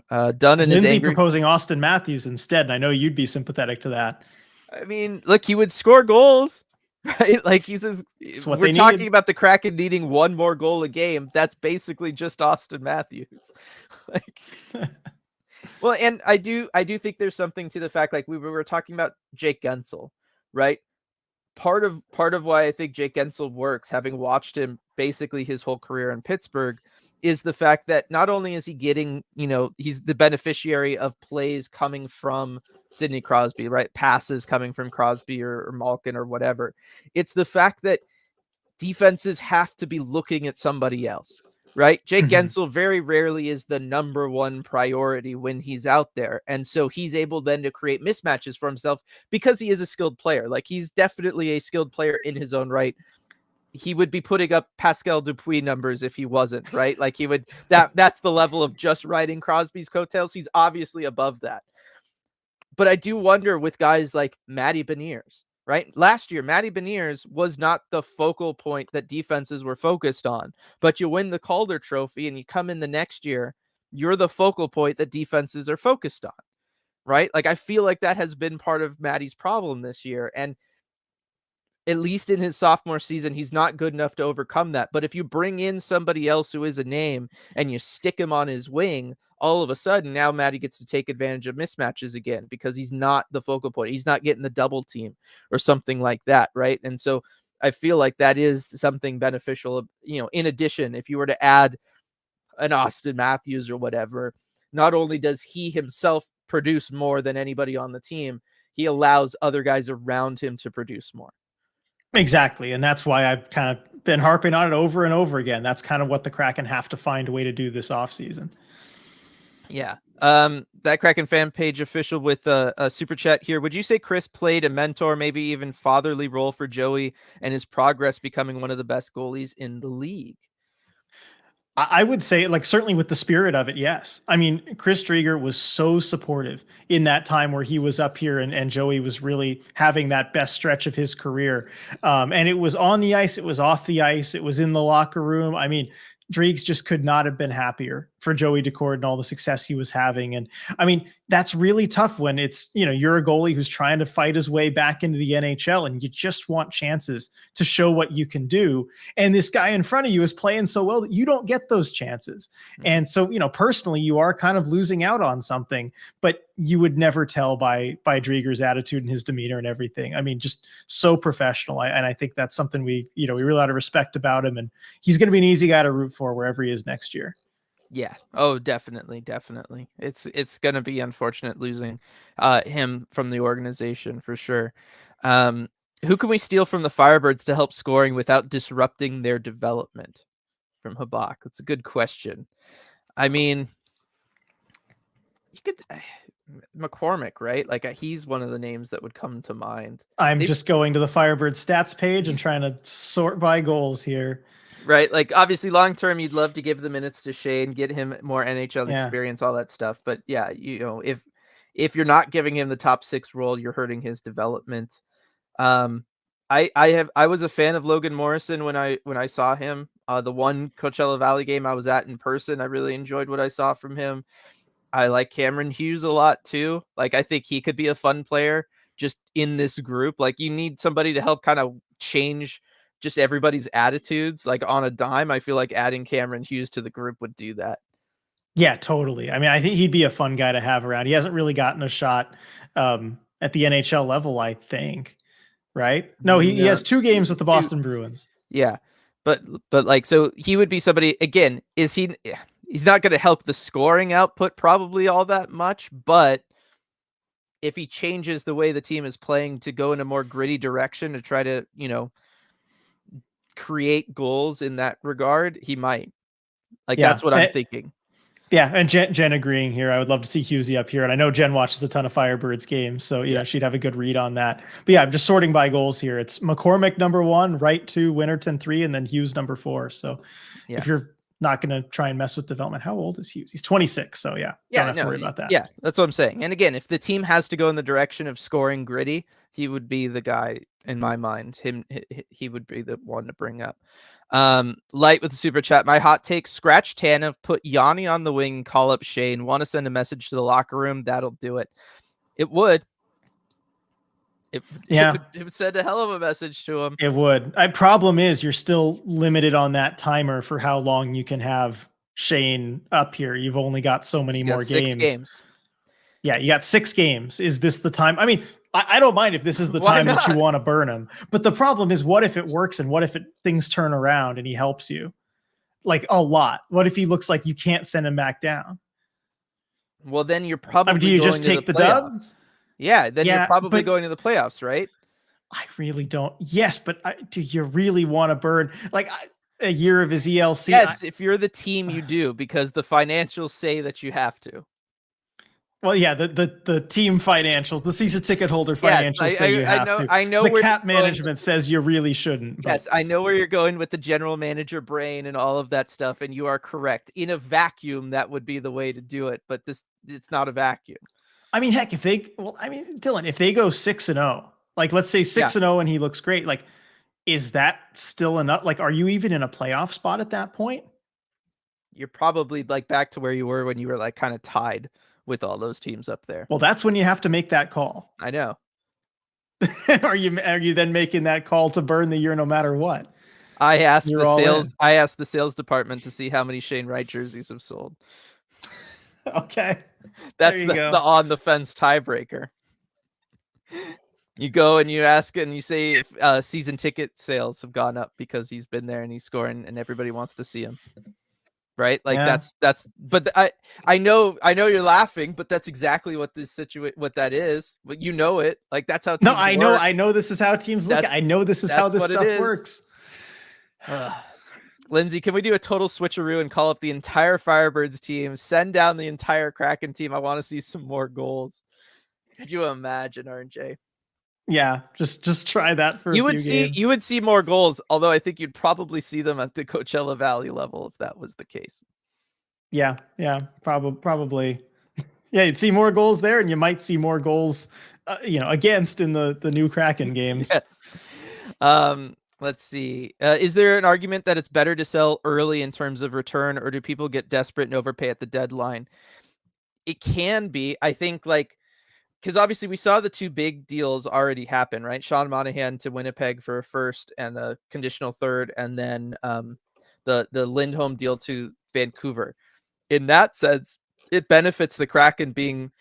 Speaker 1: Dunn and
Speaker 2: Lindsay proposing Austin Matthews instead, and I know you'd be sympathetic to that.
Speaker 1: I mean, look, he would score goals, right? Like he says, we're talking about the Kraken needing one more goal a game. That's basically just Austin Matthews. Like. Well, and I do think there's something to the fact, like we were talking about Jake Gensel, right? Part of why I think Jake Gensel works, having watched him basically his whole career in Pittsburgh, is the fact that not only is he getting, he's the beneficiary of plays coming from Sidney Crosby, right? Passes coming from Crosby or Malkin or whatever. It's the fact that defenses have to be looking at somebody else, right? Jake Gensel very rarely is the number one priority when he's out there. And so he's able then to create mismatches for himself because he is a skilled player. Like, he's definitely a skilled player in his own right. He would be putting up Pascal Dupuis numbers if he wasn't, right? Like, he would, that's the level of just riding Crosby's coattails. He's obviously above that. But I do wonder with guys like Matty Beniers, right? Last year, Matty Beniers was not the focal point that defenses were focused on, but you win the Calder Trophy and you come in the next year, you're the focal point that defenses are focused on, right? Like, I feel like that has been part of Matty's problem this year. And at least in his sophomore season, he's not good enough to overcome that. But if you bring in somebody else who is a name and you stick him on his wing, all of a sudden now Matty gets to take advantage of mismatches again because he's not the focal point. He's not getting the double team or something like that, right? And so I feel like that is something beneficial. You know, in addition, if you were to add an Austin Matthews or whatever, not only does he himself produce more than anybody on the team, he allows other guys around him to produce more.
Speaker 2: Exactly. And that's why I've kind of been harping on it over and over again. That's kind of what the Kraken have to find a way to do this offseason.
Speaker 1: Yeah. That Kraken fan page official with a super chat here. Would you say Chris played a mentor, maybe even fatherly role for Joey and his progress becoming one of the best goalies in the league?
Speaker 2: I would say, like, certainly with the spirit of it, yes. I mean, Chris Drieger was so supportive in that time where he was up here and Joey was really having that best stretch of his career. And it was on the ice, it was off the ice, it was in the locker room. I mean, Driegs just could not have been happier for Joey Daccord and all the success he was having. And I mean, that's really tough when it's, you know, you're a goalie who's trying to fight his way back into the NHL and you just want chances to show what you can do. And this guy in front of you is playing so well that you don't get those chances. And so, you know, personally, you are kind of losing out on something, but you would never tell by Drieger's attitude and his demeanor and everything. I mean, just so professional. And I think that's something we really ought to respect about him. And he's going to be an easy guy to root for wherever he is next year.
Speaker 1: Yeah. Oh, definitely. Definitely. It's going to be unfortunate losing him from the organization for sure. Who can we steal from the Firebirds to help scoring without disrupting their development? From Habak. That's a good question. I mean, you could McCormick, right? Like, he's one of the names that would come to mind.
Speaker 2: I'm just going to the Firebird stats page and trying to sort by goals here.
Speaker 1: Right, like, obviously long term you'd love to give the minutes to Shane, get him more NHL experience, all that stuff. But yeah, you know, if you're not giving him the top 6 role, you're hurting his development. I was a fan of Logan Morrison when I saw him. The one Coachella Valley game I was at in person, I really enjoyed what I saw from him. I like Cameron Hughes a lot too. Like, I think he could be a fun player just in this group. Like, you need somebody to help kind of change just everybody's attitudes, like, on a dime. I feel like adding Cameron Hughes to the group would do that.
Speaker 2: Yeah, totally. I mean, I think he'd be a fun guy to have around. He hasn't really gotten a shot at the NHL level, I think. Right? No, he has 2 games with the Boston Bruins.
Speaker 1: Yeah. But like, so he would be somebody, again, he's not going to help the scoring output probably all that much, but if he changes the way the team is playing to go in a more gritty direction to try to, you know, create goals in that regard, he might. Like, that's what I'm thinking.
Speaker 2: Yeah, and Jen agreeing here. I would love to see Hughesy up here. And I know Jen watches a ton of Firebirds games, so you know, she'd have a good read on that. But yeah, I'm just sorting by goals here. It's McCormick number 1, Wright 2, Winterton 3, and then Hughes number 4. So if you're not going to try and mess with development, how old is Hughes? He's 26. So don't have to worry about that.
Speaker 1: Yeah, that's what I'm saying. And again, if the team has to go in the direction of scoring gritty, he would be the guy in my mind. He would be the one to bring up. Light with the super chat. My hot take: scratch Tanev, put Yanni on the wing, call up Shane. Want to send a message to the locker room? That'll do it. It would. It would send a hell of a message to him.
Speaker 2: It would. Problem is, you're still limited on that timer for how long you can have Shane up here. You've only got so many more games.
Speaker 1: 6 games.
Speaker 2: Yeah, you got 6 games. Is this the time? I mean, I don't mind if this is the time that you want to burn him. But the problem is, what if it works and what if things turn around and he helps you? Like, a lot. What if he looks like you can't send him back down?
Speaker 1: Well, then you're probably
Speaker 2: do you just take the dub?
Speaker 1: Yeah, then you're probably going to the playoffs, right?
Speaker 2: I really don't. Yes, but do you really want to burn like a year of his ELC?
Speaker 1: Yes, if you're the team, you do, because the financials say that you have to.
Speaker 2: Well, yeah, the team financials, the season ticket holder
Speaker 1: Yes,
Speaker 2: financials say you
Speaker 1: I
Speaker 2: have
Speaker 1: know
Speaker 2: to.
Speaker 1: I know
Speaker 2: The
Speaker 1: where
Speaker 2: cap
Speaker 1: you're going.
Speaker 2: management says you really shouldn't.
Speaker 1: Yes,
Speaker 2: But
Speaker 1: I know where you're going with the general manager brain and all of that stuff, and you are correct. In a vacuum, that would be the way to do it, but it's not a vacuum.
Speaker 2: I mean, heck, Dylan, if they go 6-0, like let's say
Speaker 1: Yeah.
Speaker 2: 6-0 and he looks great, like is that still enough? Like, are you even in a playoff spot at that point?
Speaker 1: You're probably like back to where you were when you were like kind of tied with all those teams up there.
Speaker 2: Well, that's when you have to make that call.
Speaker 1: I know.
Speaker 2: Are you then making that call to burn the year no matter what? You're all in.
Speaker 1: I asked the sales department to see how many Shane Wright jerseys have sold.
Speaker 2: Okay.
Speaker 1: That's
Speaker 2: There you
Speaker 1: the
Speaker 2: go.
Speaker 1: on the fence tiebreaker. You go and you ask and you say if season ticket sales have gone up because he's been there and he's scoring and everybody wants to see him. Right? Like
Speaker 2: Yeah.
Speaker 1: but I know you're laughing, but that's exactly what what that is. But you know it. Like that's how teams
Speaker 2: No,
Speaker 1: work.
Speaker 2: I know this is how teams look. I know this is how
Speaker 1: That's
Speaker 2: this
Speaker 1: what it
Speaker 2: stuff
Speaker 1: is.
Speaker 2: works.
Speaker 1: Lindsay, can we do a total switcheroo and call up the entire Firebirds team, send down the entire Kraken team? I want to see some more goals. Could you imagine, RJ?
Speaker 2: Yeah, just try that for a few games.
Speaker 1: You would see more goals, although I think you'd probably see them at the Coachella Valley level if that was the case.
Speaker 2: Yeah, probably. Yeah, you'd see more goals there, and you might see more goals, against in the new Kraken games.
Speaker 1: Yes. Let's see. Is there an argument that it's better to sell early in terms of return, or do people get desperate and overpay at the deadline? It can be. I think because obviously we saw the two big deals already happen, right? Sean Monahan to Winnipeg for a first and a conditional third, and then the Lindholm deal to Vancouver. In that sense, it benefits the Kraken being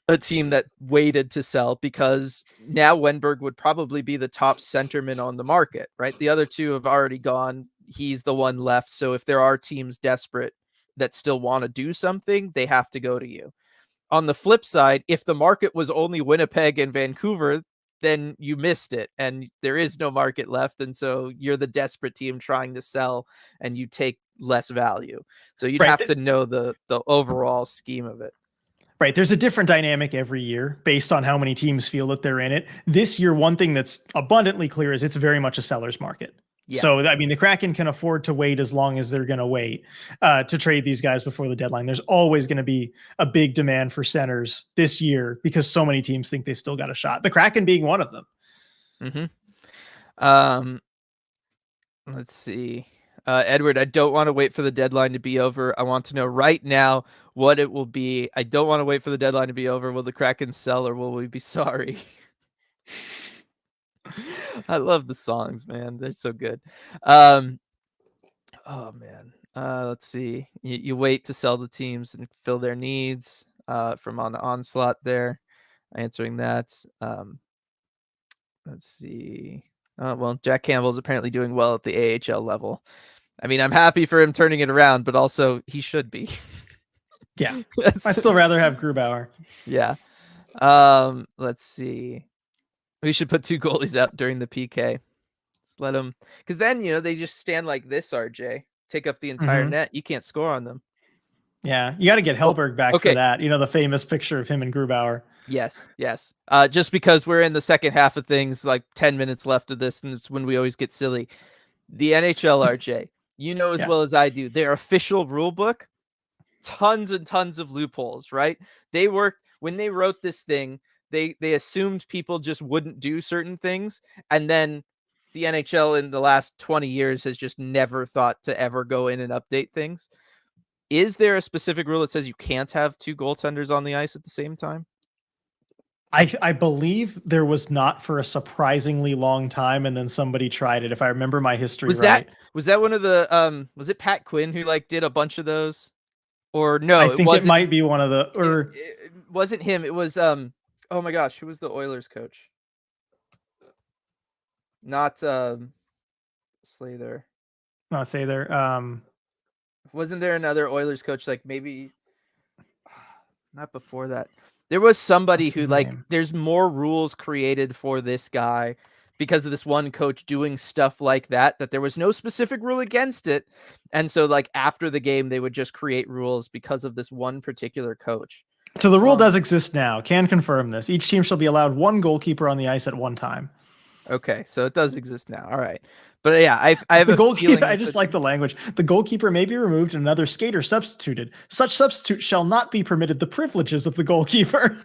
Speaker 1: a team that waited to sell, because now Wenberg would probably be the top centerman on the market, right? The other two have already gone. He's the one left. So if there are teams desperate that still want to do something, they have to go to you. On the flip side, if the market was only Winnipeg and Vancouver, then you missed it and there is no market left. And so you're the desperate team trying to sell and you take less value. So you'd
Speaker 2: Right.
Speaker 1: have to know the overall scheme of it.
Speaker 2: Right. There's a different dynamic every year based on how many teams feel that they're in it. This year, one thing that's abundantly clear is it's very much a seller's market.
Speaker 1: Yeah.
Speaker 2: So, I mean, the Kraken can afford to wait as long as they're going to wait to trade these guys before the deadline. There's always going to be a big demand for centers this year because so many teams think they still got a shot. The Kraken being one of them.
Speaker 1: Mm-hmm. Let's see. Edward, I don't want to wait for the deadline to be over. I want to know right now what it will be. I don't want to wait for the deadline to be over. Will the Kraken sell or will we be sorry? I love the songs, man. They're so good. Oh man. Let's see. You wait to sell the teams and fill their needs. From on the onslaught there, answering that. Let's see. Well, Jack Campbell's apparently doing well at the AHL level. I mean, I'm happy for him turning it around, but also he should be.
Speaker 2: Yeah. I'd still rather have Grubauer.
Speaker 1: Yeah. Let's see. We should put two goalies out during the PK. Just let them, because then, they just stand like this, RJ, take up the entire net. You can't score on them.
Speaker 2: Yeah. You got to get Hellberg back for that. The famous picture of him and Grubauer.
Speaker 1: Yes. Just because we're in the second half of things, like 10 minutes left of this, and it's when we always get silly. The NHL, RJ, as well as I do, their official rule book, tons and tons of loopholes, right? When they wrote this thing, they assumed people just wouldn't do certain things. And then the NHL in the last 20 years has just never thought to ever go in and update things. Is there a specific rule that says you can't have two goaltenders on the ice at the same time?
Speaker 2: I believe there was not for a surprisingly long time, and then somebody tried it. If I remember my history right,
Speaker 1: was that one of the was it Pat Quinn who did a bunch of those, or no?
Speaker 2: I think it might be one of the
Speaker 1: it wasn't him. It was oh my gosh, who was the Oilers coach? Not Slather.
Speaker 2: Not say there.
Speaker 1: Wasn't there another Oilers coach maybe not before that? There was somebody
Speaker 2: What's
Speaker 1: who
Speaker 2: his
Speaker 1: like
Speaker 2: name?
Speaker 1: there's more rules created for this guy because of this one coach doing stuff like that there was no specific rule against it. And so like after the game they would just create rules because of this one particular coach.
Speaker 2: So the rule does exist now. Can confirm this. Each team shall be allowed one goalkeeper on the ice at one time.
Speaker 1: Okay, so it does exist now. All right. But yeah, I have
Speaker 2: The
Speaker 1: a
Speaker 2: goalkeeper,
Speaker 1: feeling
Speaker 2: I just like the language. The goalkeeper may be removed and another skater substituted. Such substitute shall not be permitted the privileges of the goalkeeper.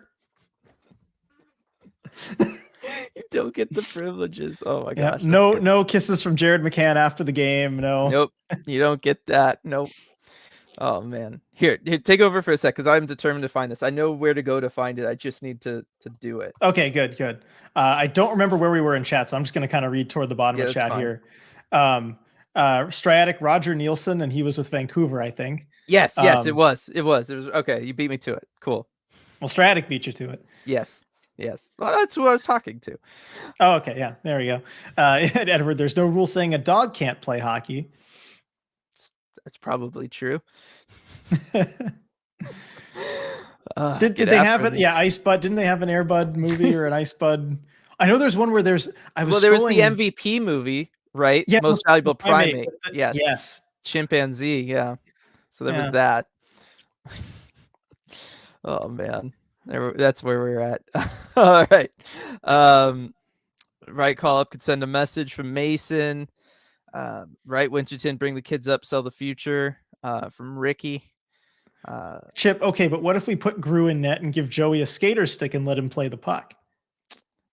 Speaker 1: you don't get the privileges. Oh my
Speaker 2: Yeah.
Speaker 1: gosh, that's
Speaker 2: No,
Speaker 1: good.
Speaker 2: no kisses from Jared McCann after the game. No.
Speaker 1: Nope, you don't get that. Nope. Oh man, here, take over for a sec because I'm determined to find this. I know where to go to find it. I just need to do it.
Speaker 2: Okay, good, good. I don't remember where we were in chat, so I'm just going to kind of read toward the bottom
Speaker 1: Yeah,
Speaker 2: of
Speaker 1: that's
Speaker 2: chat
Speaker 1: fine.
Speaker 2: here. Striatic Roger Nielsen, and he was with Vancouver, I think.
Speaker 1: Yes, it was. It was okay. You beat me to it. Cool.
Speaker 2: Well, Striatic beat you to it.
Speaker 1: Yes. Well, that's who I was talking to.
Speaker 2: Oh, okay, yeah, there we go. Edward, there's no rule saying a dog can't play hockey.
Speaker 1: That's probably true.
Speaker 2: Did they have it? Yeah, Ice Bud. Didn't they have an Air Bud movie or an Ice Bud? I know there's one where there was
Speaker 1: the MVP movie, right?
Speaker 2: Yeah,
Speaker 1: Most valuable primate. Yes.
Speaker 2: Yes.
Speaker 1: Chimpanzee. Yeah. So there was that. Oh man, that's where we're at. All right. Right call up could send a message from Mason. Right Winterton, bring the kids up, sell the future. From Ricky.
Speaker 2: Chip, okay, but what if we put Gru in net and give Joey a skater stick and let him play the puck?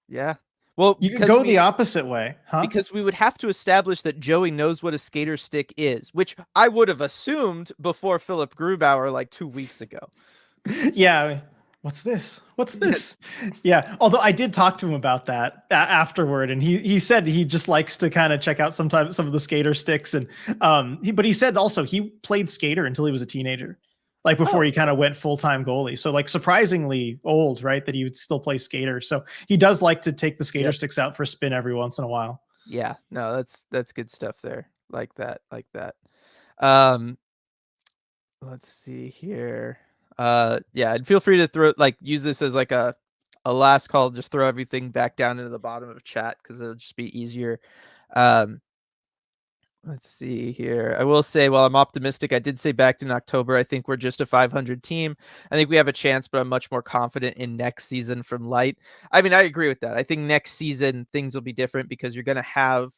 Speaker 1: Yeah. Well,
Speaker 2: you could go the opposite way, huh?
Speaker 1: Because we would have to establish that Joey knows what a skater stick is, which I would have assumed before Philip Grubauer like 2 weeks ago.
Speaker 2: Yeah. What's this? What's this? Yeah. Although I did talk to him about that afterward, and he said he just likes to kind of check out sometimes some of the skater sticks, and but he said also he played skater until he was a teenager, like before he kind of went full-time goalie. So like surprisingly old, right? That he would still play skater. So he does like to take the skater sticks out for a spin every once in a while.
Speaker 1: Yeah. No, that's good stuff there. Like that. Let's see here. Yeah, and feel free to use this as like a last call, just throw everything back down into the bottom of chat because it'll just be easier. Let's see here. I will say, while I'm optimistic, I did say back in October, I think we're just a 500 team. I think we have a chance, but I'm much more confident in next season from Light. I mean, I agree with that. I think next season things will be different because you're going to have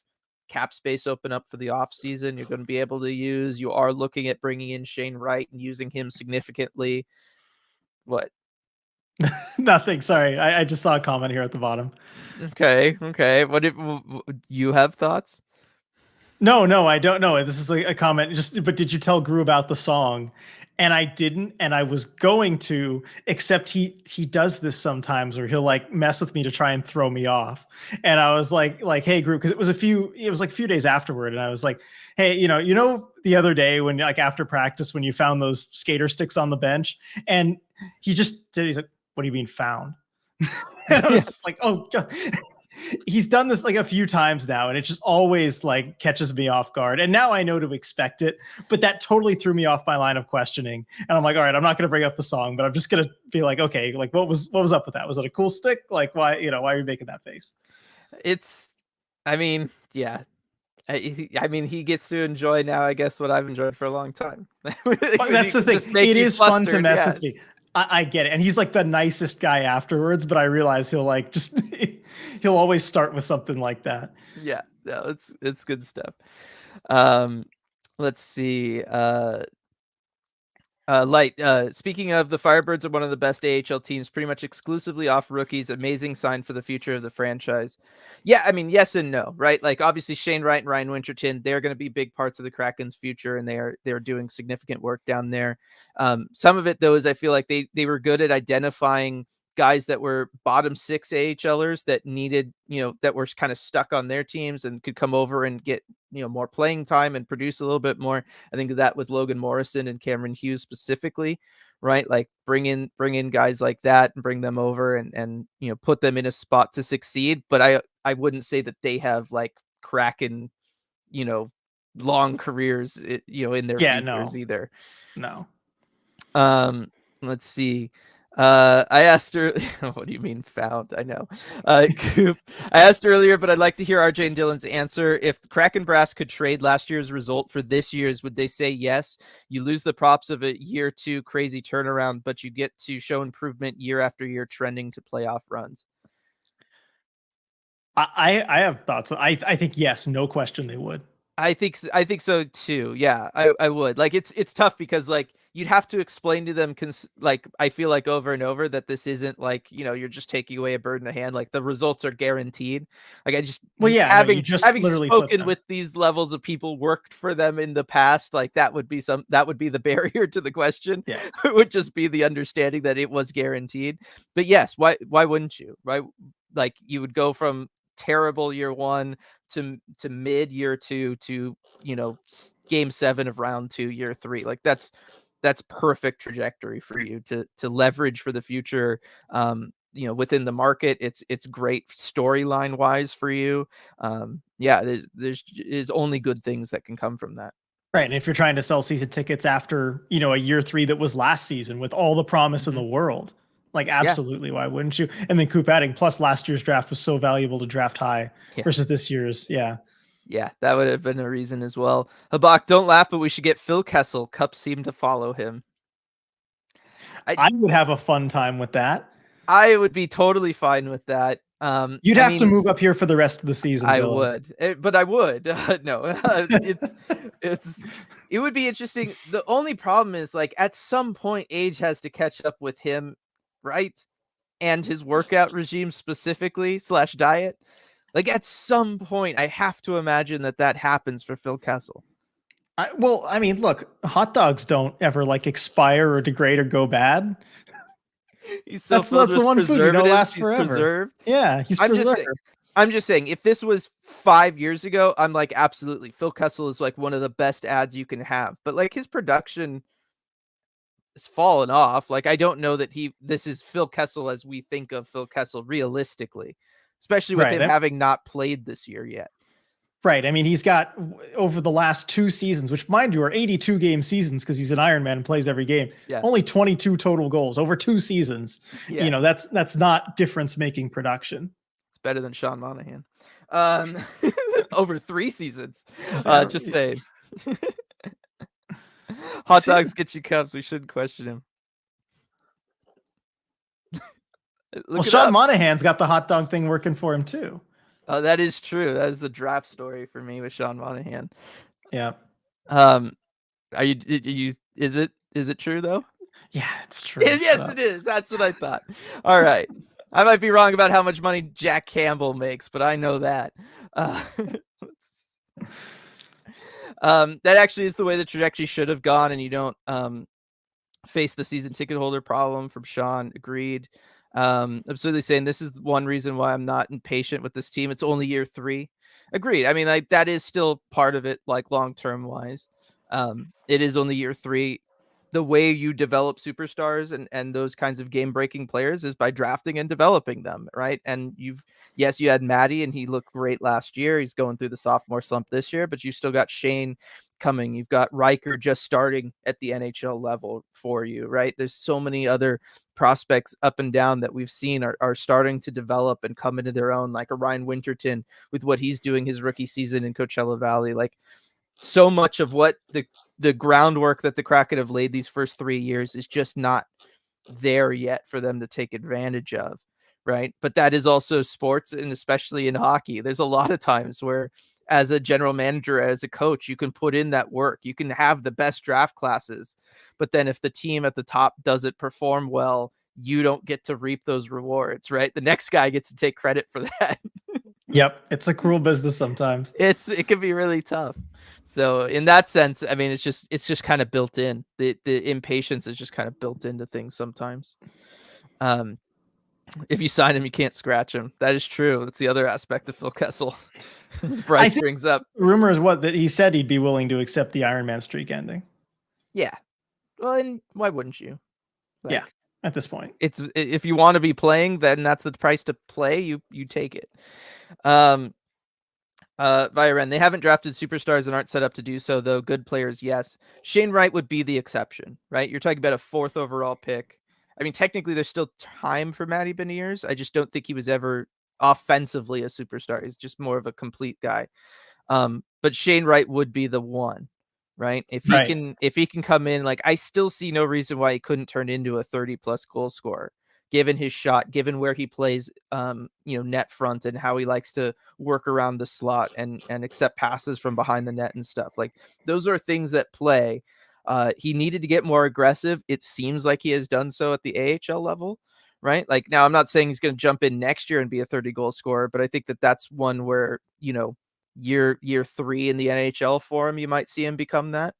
Speaker 1: cap space open up for the off season. You're going to be able to you are looking at bringing in Shane Wright and using him significantly. What?
Speaker 2: Nothing. Sorry. I just saw a comment here at the bottom.
Speaker 1: Okay. What you have thoughts?
Speaker 2: No, I don't know. This is a comment. But did you tell Gru about the song? And I didn't, and I was going to, except he does this sometimes where he'll like mess with me to try and throw me off. And I was like, hey, Gru, because it was like a few days afterward, and I was like, hey, you know, the other day when like after practice when you found those skater sticks on the bench, and he's like, what do you mean found? And I was like, oh God. He's done this like a few times now, and it just always like catches me off guard. And now I know to expect it, but that totally threw me off my line of questioning. And I'm like, all right, I'm not going to bring up the song, but I'm just going to be like, okay, like what was up with that? Was it a cool stick? Like why are you making that face?
Speaker 1: I mean, yeah. I mean, he gets to enjoy now, I guess, what I've enjoyed for a long time.
Speaker 2: That's the thing. It is fun to mess with me. I get it. And he's like the nicest guy afterwards, but I realize he'll like just he'll always start with something like that.
Speaker 1: Yeah, no, it's good stuff. Let's see. Light, speaking of, the Firebirds are one of the best AHL teams, pretty much exclusively off rookies. Amazing sign for the future of the franchise. Yeah, I mean, yes and no, right? Like obviously Shane Wright and Ryan Winterton, they're going to be big parts of the Kraken's future, and they're doing significant work down there. Some of it though is I feel like they were good at identifying guys that were bottom six AHLers that needed, that were kind of stuck on their teams and could come over and get, more playing time and produce a little bit more. I think of that with Logan Morrison and Cameron Hughes specifically, right? Like bring in guys like that and bring them over and put them in a spot to succeed. But I wouldn't say that they have like Kraken, long careers, in their futures either.
Speaker 2: No.
Speaker 1: Let's see. I asked her, what do you mean found? I know. Coop, I asked earlier, but I'd like to hear RJ and Dylan's answer. If Kraken Brass could trade last year's result for this year's, would they say yes? You lose the props of a year two crazy turnaround, but you get to show improvement year after year, trending to playoff runs.
Speaker 2: I have thoughts. I think yes, no question they would.
Speaker 1: I think so too. Yeah, I would. Like it's tough because like you'd have to explain to them like I feel like over and over that this isn't like, you're just taking away a bird in the hand. Like the results are guaranteed. Like I just
Speaker 2: Well, yeah, no, you just
Speaker 1: having
Speaker 2: literally flip
Speaker 1: spoken
Speaker 2: them.
Speaker 1: with these levels of people worked for them in the past, like that would be the barrier to the question.
Speaker 2: Yeah.
Speaker 1: It would just be the understanding that it was guaranteed. But yes, why wouldn't you? Right? Like you would go from terrible year one to mid year two to game 7 of round 2 year 3. Like that's perfect trajectory for you to leverage for the future. Within the market, it's great storyline wise for you. Yeah, there's only good things that can come from that.
Speaker 2: Right. And if you're trying to sell season tickets after, a year 3 that was last season with all the promise in the world, like
Speaker 1: Yeah.
Speaker 2: absolutely, why wouldn't you? And then Coop adding, plus last year's draft was so valuable to draft high
Speaker 1: Yeah.
Speaker 2: versus this year's. Yeah.
Speaker 1: Yeah, that would have been a reason as well. Habak, don't laugh, but we should get Phil Kessel. Cups seem to follow him.
Speaker 2: I would have a fun time with that.
Speaker 1: I would be totally fine with that.
Speaker 2: You'd
Speaker 1: I
Speaker 2: have to
Speaker 1: mean,
Speaker 2: move up here for the rest of the season,
Speaker 1: I
Speaker 2: Dylan.
Speaker 1: would, but I would. No, it would be interesting. The only problem is like at some point age has to catch up with him, right? And his workout regime specifically / diet. Like at some point, I have to imagine that happens for Phil Kessel.
Speaker 2: Well, I mean, look, hot dogs don't ever like expire or degrade or go bad.
Speaker 1: He's so
Speaker 2: That's the one food last
Speaker 1: he's
Speaker 2: forever.
Speaker 1: preserved.
Speaker 2: Yeah, he's preserved.
Speaker 1: I'm just saying, if this was 5 years ago, I'm like, absolutely. Phil Kessel is like one of the best ads you can have. But like his production has fallen off. Like, I don't know that this is Phil Kessel as we think of Phil Kessel realistically, especially with him having not played this year yet.
Speaker 2: Right. I mean, he's got over the last 2 seasons, which mind you are 82 game seasons because he's an Iron Man and plays every game.
Speaker 1: Yeah.
Speaker 2: Only 22 total goals over 2 seasons.
Speaker 1: Yeah.
Speaker 2: That's not difference making production.
Speaker 1: It's better than Sean Monahan. Over 3 seasons. Just saying. Hot dogs get you cups. We shouldn't question him.
Speaker 2: Well, Sean Monahan's got the hot dog thing working for him too.
Speaker 1: Oh, that is true. That is a draft story for me with Sean Monahan.
Speaker 2: Yeah.
Speaker 1: Are you is it true though?
Speaker 2: Yeah, it's true.
Speaker 1: Yes, it is. That's what I thought. All right. I might be wrong about how much money Jack Campbell makes, but I know that. That actually is the way the trajectory should have gone, and you don't face the season ticket holder problem from Sean. Agreed. Absolutely saying this is one reason why I'm not impatient with this team. It's only year 3. Agreed. I mean, like that is still part of it, like long-term wise. It is only year 3. The way you develop superstars and those kinds of game-breaking players is by drafting and developing them, right? And you had Maddie and he looked great last year. He's going through the sophomore slump this year, but you still got Shane coming. You've got Riker just starting at the NHL level for you, right? There's so many other prospects up and down that we've seen are starting to develop and come into their own, like a Ryan Winterton with what he's doing his rookie season in Coachella Valley. Like so much of what the groundwork that the Kraken have laid these first 3 years is just not there yet for them to take advantage of, right? But that is also sports, and especially in hockey. There's a lot of times where as a general manager, as a coach, you can put in that work. You can have the best draft classes, but then if the team at the top doesn't perform well, you don't get to reap those rewards, right? The next guy gets to take credit for that.
Speaker 2: Yep. It's a cruel business sometimes.
Speaker 1: It can be really tough. So in that sense, I mean, it's just kind of built in. The impatience is just kind of built into things sometimes. If you sign him, you can't scratch him. That is true. That's the other aspect of Phil Kessel, as Bryce brings up.
Speaker 2: Rumor is that he said he'd be willing to accept the Iron Man streak ending.
Speaker 1: Yeah. Well, and why wouldn't you?
Speaker 2: Like, yeah. At this point,
Speaker 1: it's if you want to be playing, then that's the price to play. You take it. Viren, they haven't drafted superstars and aren't set up to do so, though. Good players, yes. Shane Wright would be the exception, right? You're talking about a 4th overall pick I mean, technically there's still time for Matty Beniers. I just don't think he was ever offensively a superstar. He's just more of a complete guy. But Shane Wright would be the one, right?
Speaker 2: Right.
Speaker 1: If he can come in, like I still see no reason why he couldn't turn into a 30+ goal scorer, given his shot, given where he plays, net front and how he likes to work around the slot and accept passes from behind the net and stuff. Like those are things that play. He needed to get more aggressive. It seems like he has done so at the AHL level, right? Like now, I'm not saying he's going to jump in next year and be a 30-goal scorer, but I think that that's one where, year 3 in the NHL for him, you might see him become that.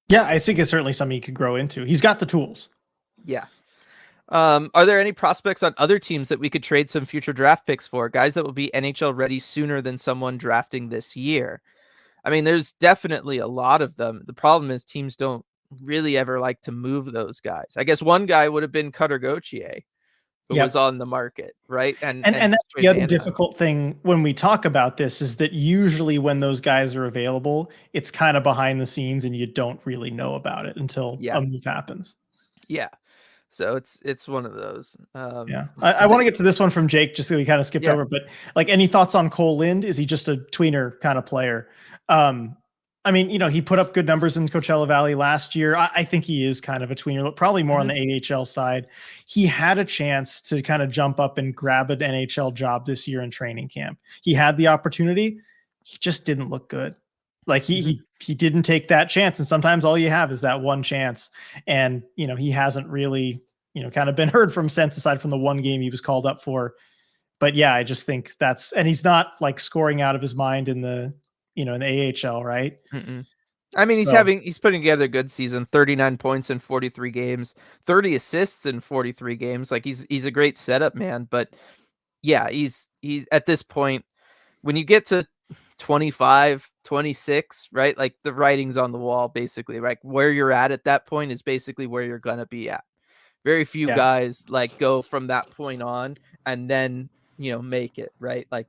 Speaker 2: Yeah, I think it's certainly something he could grow into. He's got the tools.
Speaker 1: Yeah. Are there any prospects on other teams that we could trade some future draft picks for? Guys that will be NHL ready sooner than someone drafting this year? I mean, there's definitely a lot of them. The problem is teams don't really ever like to move those guys. I guess one guy would have been Cutter Gauthier, who was
Speaker 2: Yep.
Speaker 1: on the market, right?
Speaker 2: And that's
Speaker 1: straight
Speaker 2: the
Speaker 1: to
Speaker 2: other
Speaker 1: Anaheim.
Speaker 2: difficult thing when we talk about this is that usually when those guys are available, it's kind of behind the scenes and you don't really know about it until
Speaker 1: Yeah.
Speaker 2: a move happens.
Speaker 1: Yeah. So it's one of those.
Speaker 2: Yeah. I want to get to this one from Jake, just so we kind of skipped
Speaker 1: Yeah.
Speaker 2: over, but like any thoughts on Cole Lind? Is he just a tweener kind of player? I mean, he put up good numbers in Coachella Valley last year. I think he is kind of a tweener, probably more on the AHL side. He had a chance to kind of jump up and grab an NHL job this year in training camp. He had the opportunity. He just didn't look good. Like he didn't take that chance. And sometimes all you have is that one chance. And, he hasn't really, kind of been heard from since, aside from the one game he was called up for. But yeah, I just think and he's not like scoring out of his mind in the AHL, right?
Speaker 1: Mm-mm. I mean,
Speaker 2: So
Speaker 1: he's putting together a good season, 39 points in 43 games, 30 assists in 43 games. Like he's a great setup man, but yeah, he's at this point when you get to 25, 26, right? Like the writing's on the wall basically, right? Where you're at that point is basically where you're going to be at. Very few
Speaker 2: yeah,
Speaker 1: guys like go from that point on and then, make it, right? Like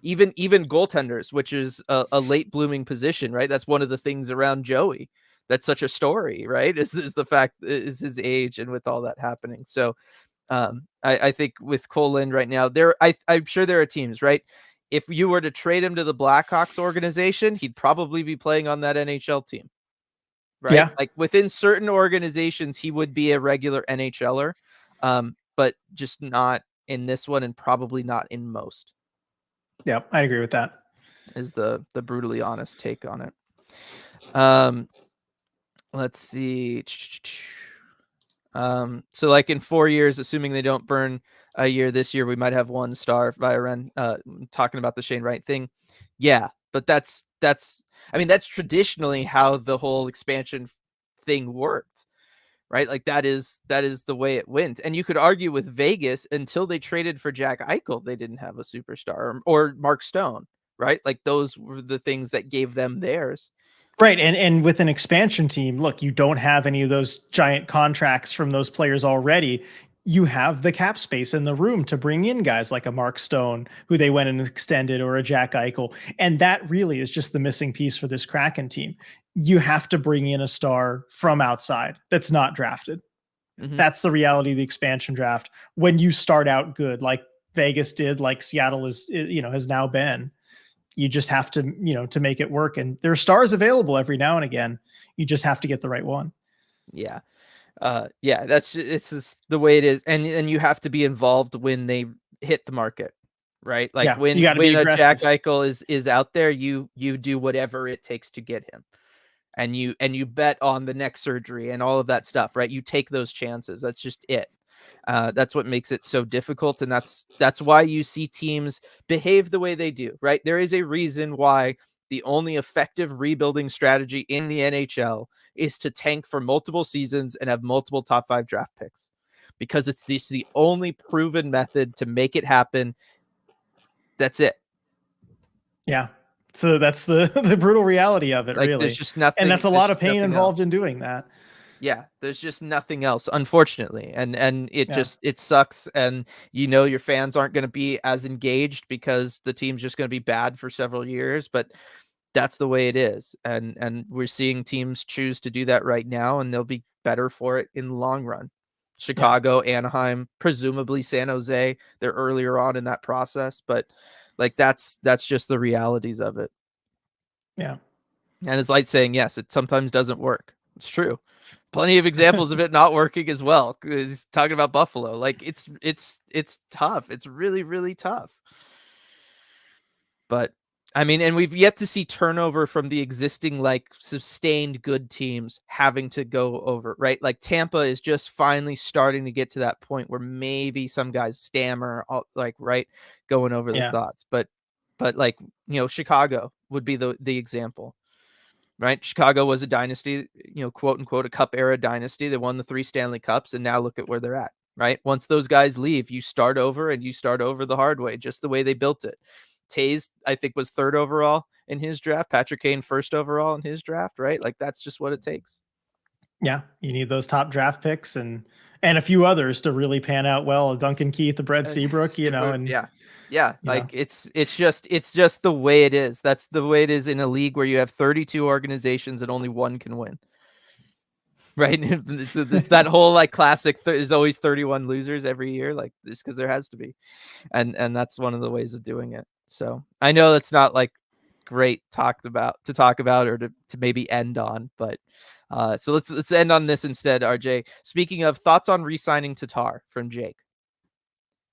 Speaker 1: even goaltenders, which is a late blooming position, right? That's one of the things around Joey. That's such a story, right? Is the fact is his age and with all that happening. So I think with Cole Lind right now, I'm sure there are teams, right? If you were to trade him to the Blackhawks organization, he'd probably be playing on that NHL team. Right?
Speaker 2: yeah,
Speaker 1: Like within certain organizations, he would be a regular NHLer, but just not in this one and probably not in most,
Speaker 2: yeah. I agree with that.
Speaker 1: is the brutally honest take on it. Let's see. So like in 4 years, assuming they don't burn a year this year, we might have one star via Ren, talking about the Shane Wright thing. Yeah, but that's I mean, that's traditionally how the whole expansion thing worked, right? Like that is the way it went. And you could argue with Vegas until they traded for Jack Eichel, they didn't have a superstar or Mark Stone, right? Like those were the things that gave them theirs.
Speaker 2: Right. And with an expansion team, look, you don't have any of those giant contracts from those players already. You have the cap space in the room to bring in guys like a Mark Stone, who they went and extended, or a Jack Eichel. And that really is just the missing piece for this Kraken team. You have to bring in a star from outside that's not drafted.
Speaker 1: Mm-hmm.
Speaker 2: That's the reality of the expansion draft. When you start out good, like Vegas did, like Seattle has now been, you just have to, to make it work. And there are stars available every now and again. You just have to get the right one.
Speaker 1: Yeah. Yeah, it's just the way it is. And you have to be involved when they hit the market, right? Like
Speaker 2: Yeah, you got to be
Speaker 1: when a Jack
Speaker 2: aggressive.
Speaker 1: Eichel is out there, you do whatever it takes to get him. And you bet on the neck surgery and all of that stuff, right? You take those chances. That's just it. That's what makes it so difficult, and that's why you see teams behave the way they do, right? There is a reason why the only effective rebuilding strategy in the NHL is to tank for multiple seasons and have multiple top 5 draft picks, because it's the only proven method to make it happen. That's it.
Speaker 2: Yeah. So that's the the brutal reality of it,
Speaker 1: Like there's
Speaker 2: really.
Speaker 1: just
Speaker 2: And
Speaker 1: nothing.
Speaker 2: that's a
Speaker 1: There's
Speaker 2: lot of
Speaker 1: just
Speaker 2: pain
Speaker 1: nothing else.
Speaker 2: involved in doing that.
Speaker 1: Yeah, there's just nothing else, unfortunately, and
Speaker 2: Yeah.
Speaker 1: it sucks, and your fans aren't going to be as engaged because the team's just going to be bad for several years, but that's the way it is, and we're seeing teams choose to do that right now, and they'll be better for it in the long run. Chicago, Anaheim, presumably San Jose. They're earlier on in that process, but like that's just the realities of it.
Speaker 2: Yeah.
Speaker 1: And as Light saying, yes, it sometimes doesn't work. It's true. Plenty of examples of it not working as well. He's talking about Buffalo. Like it's tough. It's really, really tough. But I mean, and we've yet to see turnover from the existing, like, sustained good teams having to go over, right? Like Tampa is just finally starting to get to that point where maybe some guys stammer, like, right, going over the
Speaker 2: Yeah.
Speaker 1: thoughts. But like, Chicago would be the example, right? Chicago was a dynasty, quote unquote, a cup era dynasty. They won the 3 Stanley Cups, and now look at where they're at, right? Once those guys leave, you start over, and you start over the hard way, just the way they built it. Taze, I think, was 3rd overall in his draft. Patrick Kane, 1st overall in his draft, right? Like that's just what it takes.
Speaker 2: Yeah, you need those top draft picks and a few others to really pan out well. Duncan Keith, the Brett Seabrook, and
Speaker 1: yeah. Like it's just the way it is. That's the way it is in a league where you have 32 organizations and only one can win. Right? It's that whole like classic. There's always 31 losers every year, like just because there has to be, and that's one of the ways of doing it. So I know that's not like great to talk about or to maybe end on, but so let's end on this instead. RJ, speaking of, thoughts on re-signing Tatar from Jake?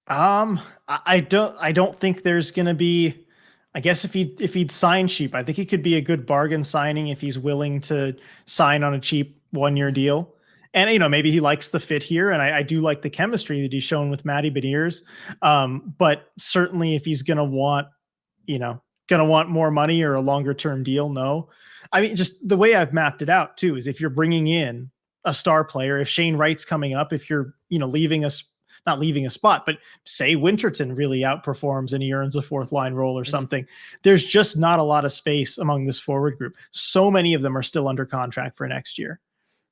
Speaker 2: I don't think there's gonna be. I guess if he'd sign cheap, I think he could be a good bargain signing if he's willing to sign on a cheap 1-year deal. And maybe he likes the fit here, and I do like the chemistry that he's shown with Matty Beniers. But certainly, if he's gonna want more money or a longer term deal, no. I mean, just the way I've mapped it out too is if you're bringing in a star player, if Shane Wright's coming up, if you're leaving us. Not leaving a spot, but say Winterton really outperforms and he earns a 4th line role or something. There's just not a lot of space among this forward group. So many of them are still under contract for next year.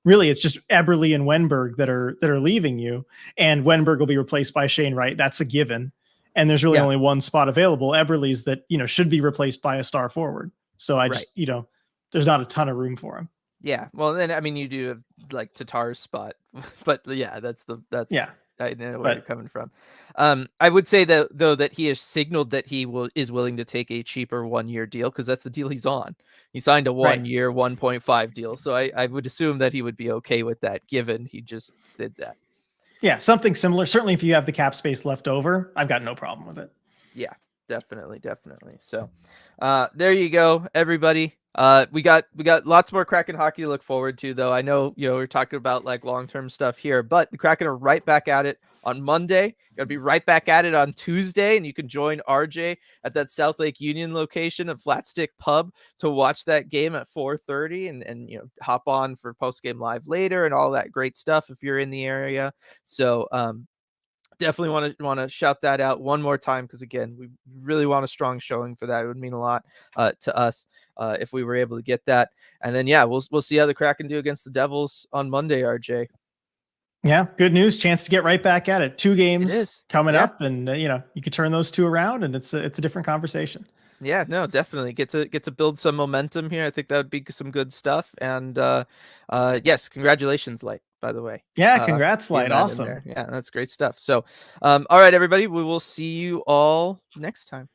Speaker 2: Really, it's just Eberle and Wenberg that are leaving you, and Wenberg will be replaced by Shane Wright. That's a given. And there's really only one spot available. Eberle's that should be replaced by a star forward. So I just there's not a ton of room for him.
Speaker 1: Yeah, well, then I mean, you do have like Tatar's spot, but yeah, that's
Speaker 2: yeah.
Speaker 1: I know where you're coming from. I would say that though that he has signaled that he is willing to take a cheaper 1-year deal because that's the deal he's on. He signed a 1-year 1.5 deal, so I would assume that he would be okay with that, given he just did that.
Speaker 2: Yeah, something similar. Certainly, if you have the cap space left over, I've got no problem with it.
Speaker 1: Yeah, definitely. So, there you go, everybody. We got lots more Kraken hockey to look forward to, though. I know, we're talking about like long-term stuff here, but the Kraken are right back at it on Monday. Gonna be right back at it on Tuesday, and you can join RJ at that South Lake Union location of Flatstick Pub to watch that game at 4:30 and hop on for post-game live later and all that great stuff if you're in the area. So, definitely want to shout that out one more time, because again, we really want a strong showing for that. It would mean a lot to us if we were able to get that. And then we'll see how the Kraken do against the Devils on Monday, RJ.
Speaker 2: Yeah, good news. Chance to get right back at it. 2 games coming up, and you could turn those 2 around, and it's a different conversation.
Speaker 1: Yeah, no, definitely get to build some momentum here. I think that would be some good stuff. And yes, congratulations, Light, by the way.
Speaker 2: Yeah, congrats, Light. Awesome.
Speaker 1: Yeah, that's great stuff. So, all right, everybody, we will see you all next time.